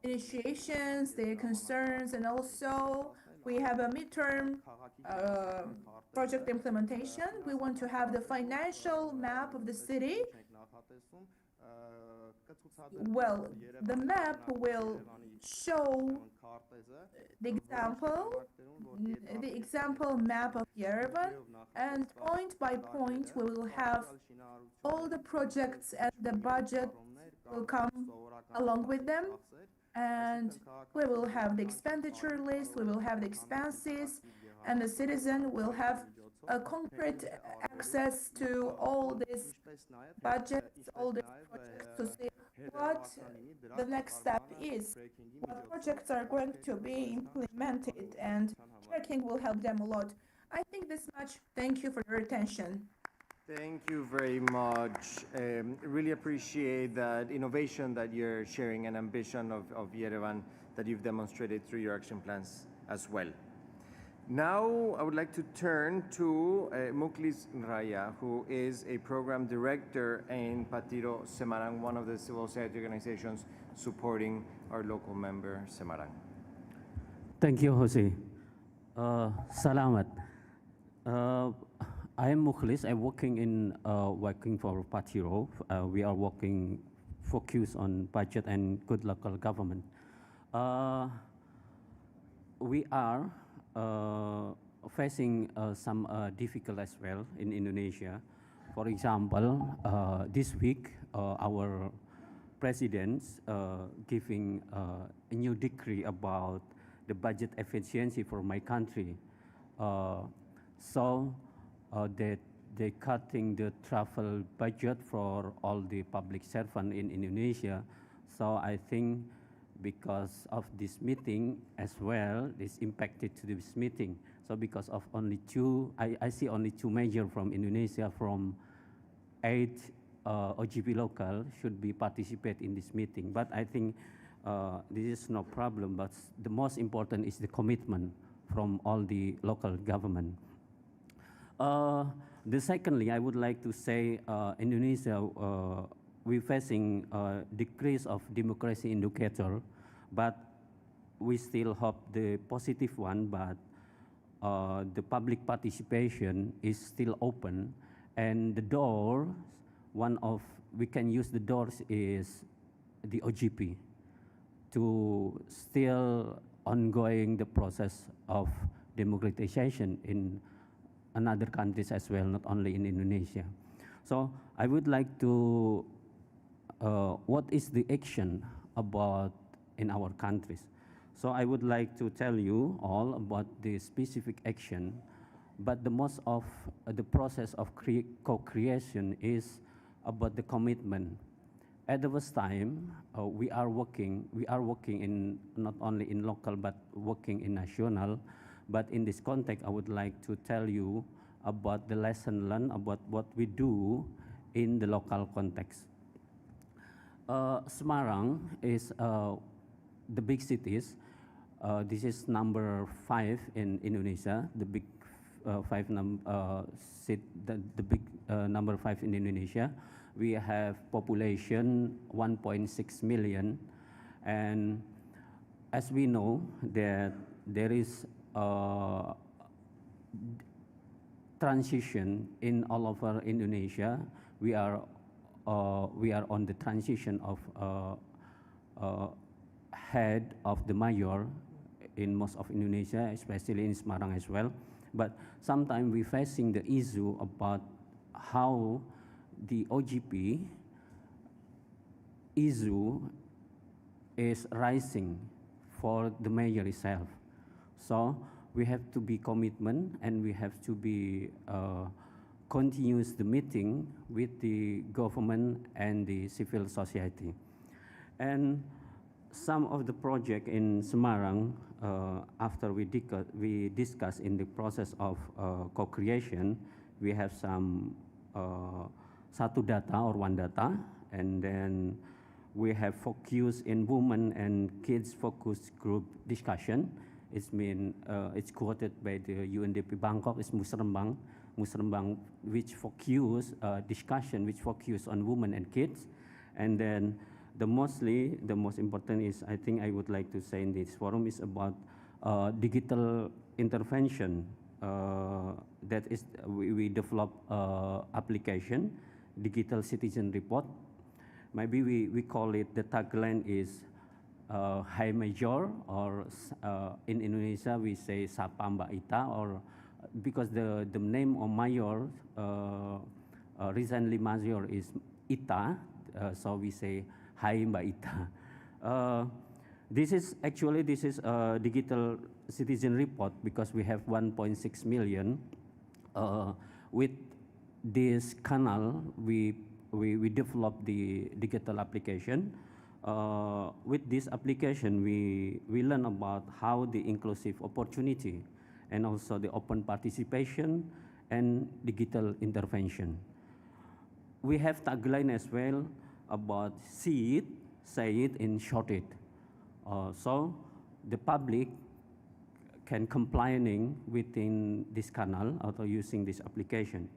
initiations, their concerns, and also we have a midterm project implementation. We want to have the financial map of the city. Well, the map will show the example map of Yerevan, and point by point we will have all the projects and the budget will come along with them, and we will have the expenditure list, we will have the expenses, and the citizen will have a concrete access to all these budgets, all these projects, to see what the next step is, what projects are going to be implemented, and tracking will help them a lot. I think this much. Thank you for your attention. Thank you very much. Really appreciate that innovation that you're sharing and ambition of Yerevan that you've demonstrated through your action plans as well. Now, I would like to turn to Muklis Raya, who is a program director in Patiro Semarang, one of the civil society organizations supporting our local member, Semarang. Thank you, Jose. Salamat. I am Muklis. I'm working for Patiro. We are working focused on budget and good local government. We are facing some difficult as well in Indonesia. For example, this week our president giving a new decree about the budget efficiency for my country. So they're cutting the travel budget for all the public servants in Indonesia. So I think because of this meeting as well, this impacted to this meeting. So because of only two, I see only two measures from Indonesia, from 8 OGP local should be participate in this meeting. But I think this is no problem, but the most important is the commitment from all the local government. Secondly, I would like to say Indonesia, we're facing a decrease of democracy indicator, but we still hope the positive one, but the public participation is still open, and the door, we can use the doors is the OGP to still ongoing the process of democratization in another countries as well, not only in Indonesia. So I would like to, what is the action about in our countries? So I would like to tell you all about the specific action, but the most of the process of co-creation is about the commitment. At the first time, we are working in not only in local but working in national. But in this context, I would like to tell you about the lesson learned about what we do in the local context. Semarang is the big cities. This is number 5 in Indonesia. The big number 5 in Indonesia. We have population 1.6 million, and as we know that there is transition in all over Indonesia. We are on the transition of head of the mayor in most of Indonesia, especially in Semarang as well. But sometimes we're facing the issue about how the OGP issue is rising for the mayor itself. So we have to be commitment, and we have to be continuous the meeting with the government and the civil society. And some of the project in Semarang, after we discuss in the process of co-creation, we have some satu data or one data, and then we have focus in women and kids focus group discussion. It's quoted by the Undp Bangkok. It's Musrembang, which focus discussion which focus on women and kids, and then the most important is, I think I would like to say in this forum is about digital intervention. That is, we develop application, digital citizen report. Maybe we call it, the tagline is Hai Major, or in Indonesia we say Sapa Mbak Ita, or because the name of Mayor, recently Mayor is Ita, so we say Hai Mbak Ita. This is a digital citizen report because we have 1.6 million. With this canal, we develop the digital application. With this application, we learn about how the inclusive opportunity and also the open participation and digital intervention. We have tagline as well about see it, say it, and short it. So the public can complaining within this canal or using this application.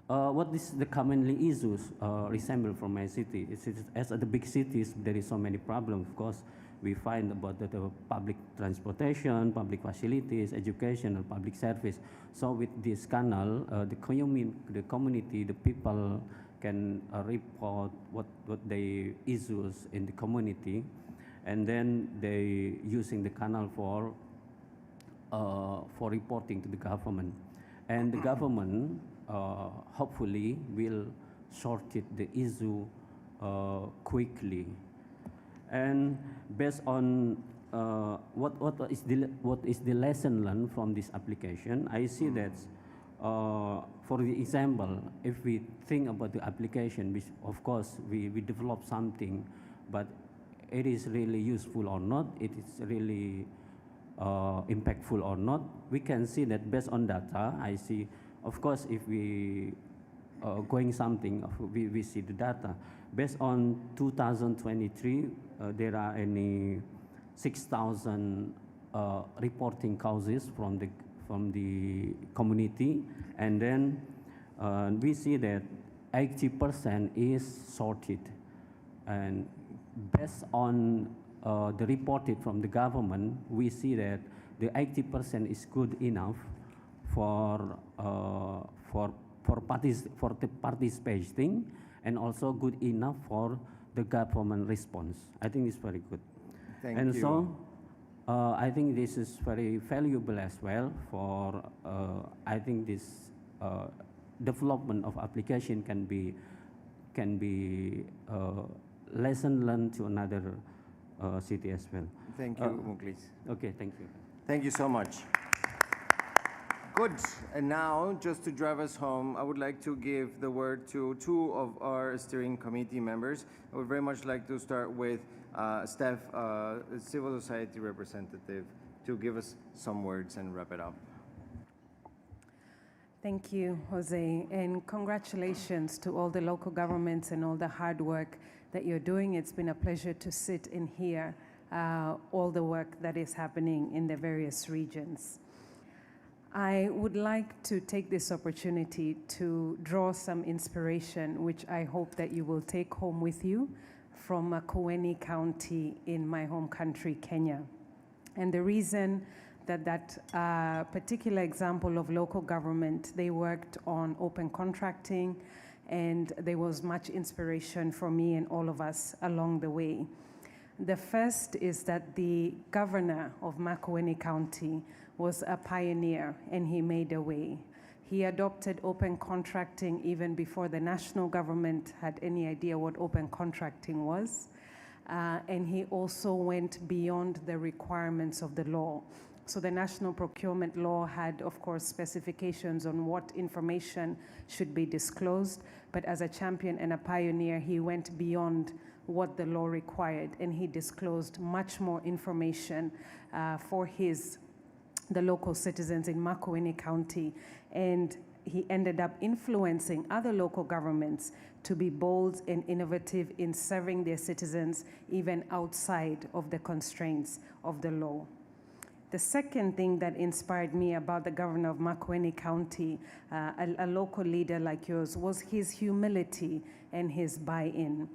What is the commonly issues resemble from my city? As at the big cities, there is so many problems. Of course, we find about the public transportation, public facilities, education, and public service. So with this canal, the community, the people can report what they issues in the community, and then they using the canal for reporting to the government, and the government hopefully will sort it the issue quickly. And based on what is the lesson learned from this application, I see that for the example, if we think about the application, which of course we develop something, but it is really useful or not, it is really impactful or not, we can see that based on data. I see, of course, if we going something, we see the data. Based on 2023, there are any 6,000 reporting causes from the community, and then we see that 80% is sorted, and based on the reported from the government, we see that the 80% is good enough for the participating, and also good enough for the government response. I think it's very good. Thank and you. So I think this is very valuable as well for, I think this development of application can be lesson learned to another city as well. Thank you, Muklis. Okay, thank you. Thank you so much. Good. And now, just to drive us home, I would like to give the word to two of our steering committee members. I would very much like to start with Steph, civil society representative, to give us some words and wrap it up. Thank you, Jose, and congratulations to all the local governments and all the hard work that you're doing. It's been a pleasure to sit and hear all the work that is happening in the various regions. I would like to take this opportunity to draw some inspiration, which I hope that you will take home with you, from Makueni County in my home country, Kenya. And the reason that particular example of local government, they worked on open contracting, and there was much inspiration for me and all of us along the way. The first is that the governor of Makueni County was a pioneer, and he made a way. He adopted open contracting even before the national government had any idea what open contracting was. And he also went beyond the requirements of the law. So the national procurement law had, of course, specifications on what information should be disclosed. But as a champion and a pioneer, he went beyond what the law required, and he disclosed much more information for the local citizens in Makueni County. And he ended up influencing other local governments to be bold and innovative in serving their citizens even outside of the constraints of the law. The second thing that inspired me about the governor of Makueni County, a local leader like yours, was his humility and his buy-in.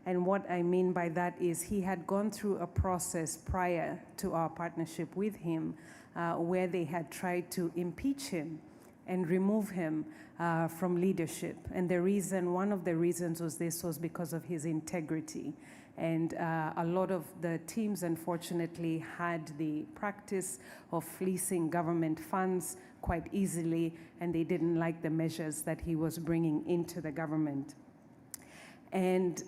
And what I mean by that is he had gone through a process prior to our partnership with him where they had tried to impeach him and remove him from leadership. And one of the reasons was because of his integrity. And a lot of the teams, unfortunately, had the practice of fleecing government funds quite easily, and they didn't like the measures that he was bringing into the government. And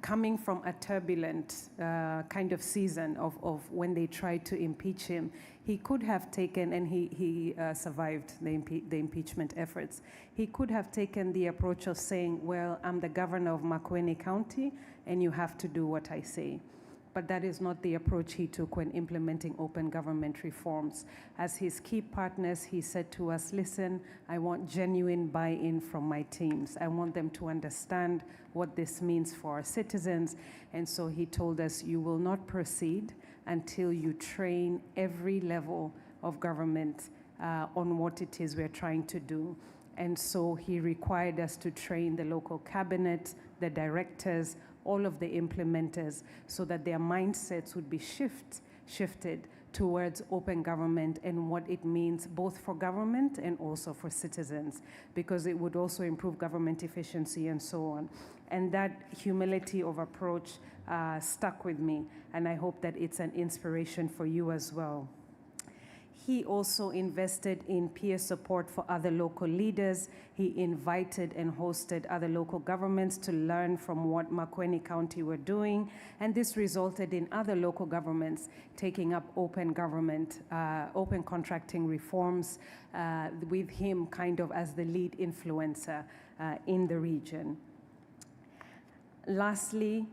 coming from a turbulent kind of season of when they tried to impeach him, he could have taken, and he survived the impeachment efforts, he could have taken the approach of saying, well, I'm the governor of Makueni County, and you have to do what I say. But that is not the approach he took when implementing open government reforms. As his key partners, he said to us, listen, I want genuine buy-in from my teams. I want them to understand what this means for our citizens. And so he told us, you will not proceed until you train every level of government on what it is we're trying to do. And so he required us to train the local cabinet, the directors, all of the implementers, so that their mindsets would be shifted towards open government and what it means both for government and also for citizens, because it would also improve government efficiency and so on. And that humility of approach stuck with me, and I hope that it's an inspiration for you as well. He also invested in peer support for other local leaders. He invited and hosted other local governments to learn from what Makueni County were doing. And this resulted in other local governments taking up open government, open contracting reforms with him kind of as the lead influencer in the region. Lastly,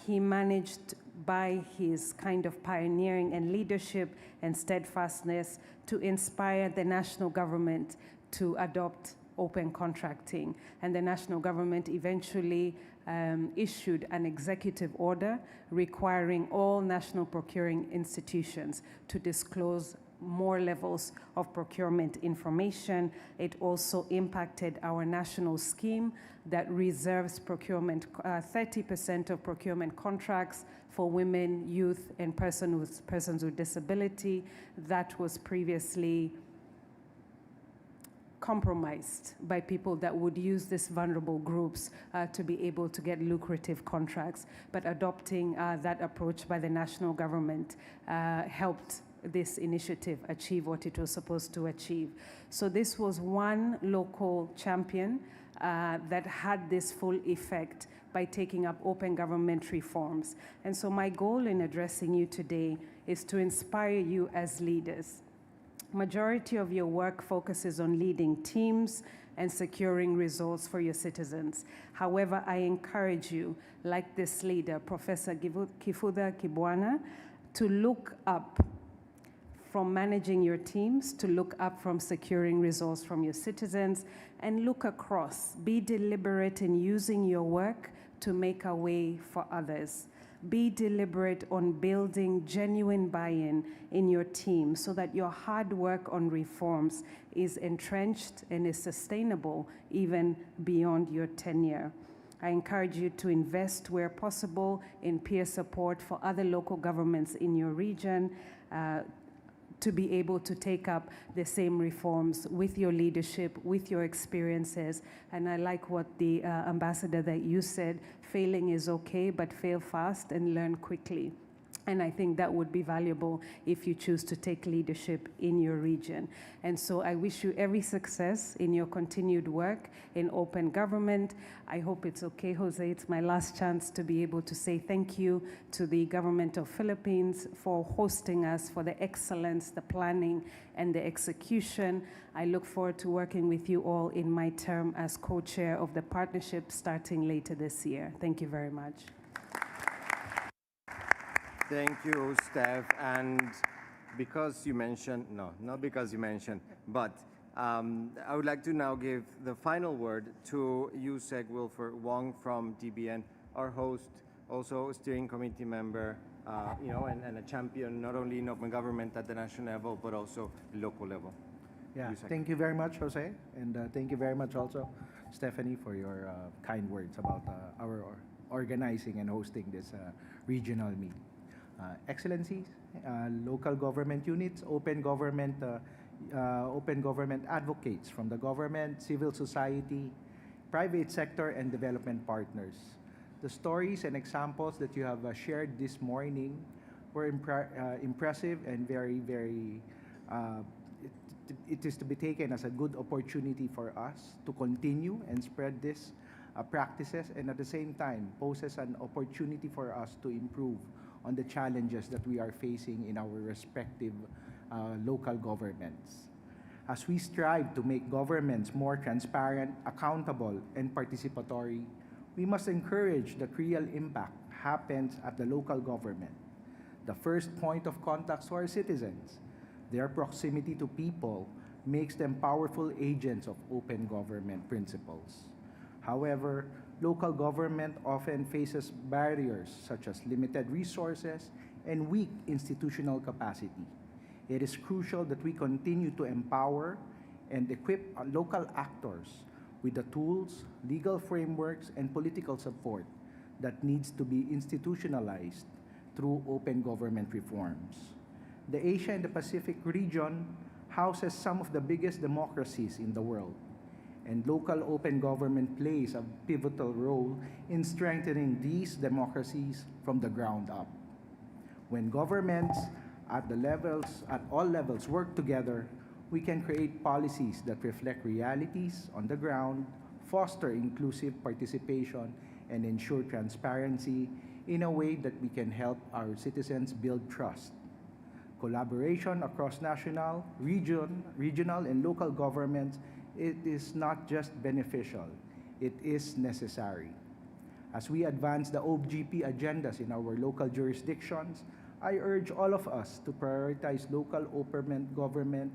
he managed by his kind of pioneering and leadership and steadfastness to inspire the national government to adopt open contracting. And the national government eventually issued an executive order requiring all national procuring institutions to disclose more levels of procurement information. It also impacted our national scheme that reserves procurement, 30% of procurement contracts for women, youth, and persons with disability. That was previously compromised by people that would use these vulnerable groups to be able to get lucrative contracts. But adopting that approach by the national government helped this initiative achieve what it was supposed to achieve. So this was one local champion that had this full effect by taking up open government reforms. And so my goal in addressing you today is to inspire you as leaders. Majority of your work focuses on leading teams and securing results for your citizens. However, I encourage you, like this leader, Professor Kifuda Kibwana, to look up from managing your teams, to look up from securing results from your citizens, and look across. Be deliberate in using your work to make a way for others. Be deliberate on building genuine buy-in in your team so that your hard work on reforms is entrenched and is sustainable even beyond your tenure. I encourage you to invest where possible in peer support for other local governments in your region, to be able to take up the same reforms with your leadership, with your experiences. And I like what the ambassador that you said, failing is okay, but fail fast and learn quickly. And I think that would be valuable if you choose to take leadership in your region. And so I wish you every success in your continued work in open government. I hope it's okay, Jose. It's my last chance to be able to say thank you to the government of Philippines for hosting us, for the excellence, the planning, and the execution. I look forward to working with you all in my term as co-chair of the partnership starting later this year. Thank you very much. Thank you, Steph. And because you mentioned, no, not because you mentioned, but I would like to now give the final word to Yusek Wilford Wong from DBN, our host, also a steering committee member, and a champion not only in open government at the national level, but also local level. Yeah, Yusek. thank you very much, Jose, and thank you very much also, Stephanie, for your kind words about our organizing and hosting this regional meeting. Excellencies, local government units, open government advocates from the government, civil society, private sector, and development partners. The stories and examples that you have shared this morning were impressive and very, it is to be taken as a good opportunity for us to continue and spread these practices, and at the same time poses an opportunity for us to improve on the challenges that we are facing in our respective local governments. As we strive to make governments more transparent, accountable, and participatory, we must encourage that real impact happens at the local government, the first point of contact to our citizens. Their proximity to people makes them powerful agents of open government principles. However, local government often faces barriers such as limited resources and weak institutional capacity. It is crucial that we continue to empower and equip local actors with the tools, legal frameworks, and political support that needs to be institutionalized through open government reforms. The Asia and the Pacific region houses some of the biggest democracies in the world, and local open government plays a pivotal role in strengthening these democracies from the ground up. When governments at all levels work together, we can create policies that reflect realities on the ground, foster inclusive participation, and ensure transparency in a way that we can help our citizens build trust. Collaboration across national, regional, and local governments, it is not just beneficial, it is necessary. As we advance the OGP agendas in our local jurisdictions, I urge all of us to prioritize local open government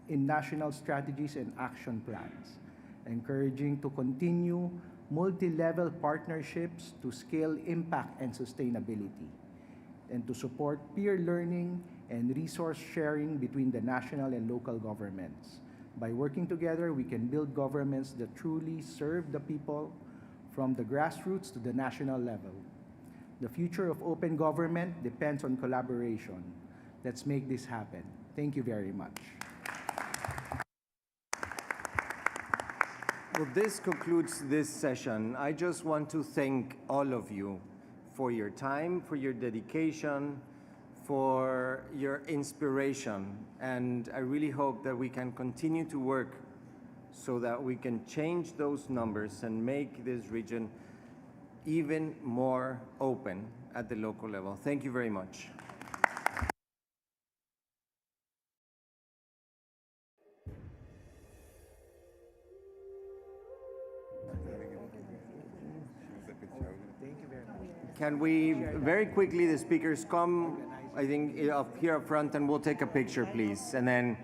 in national strategies and action plans, encouraging to continue multi-level partnerships to scale impact and sustainability, and to support peer learning and resource sharing between the national and local governments. By working together, we can build governments that truly serve the people from the grassroots to the national level. The future of open government depends on collaboration. Let's make this happen. Thank you very much. Well, this concludes this session. I just want to thank all of you for your time, for your dedication, for your inspiration. And I really hope that we can continue to work so that we can change those numbers and make this region even more open at the local level. Thank you very much. Can we, very quickly, the speakers come, I think, up here up front, and we'll take a picture, please. And then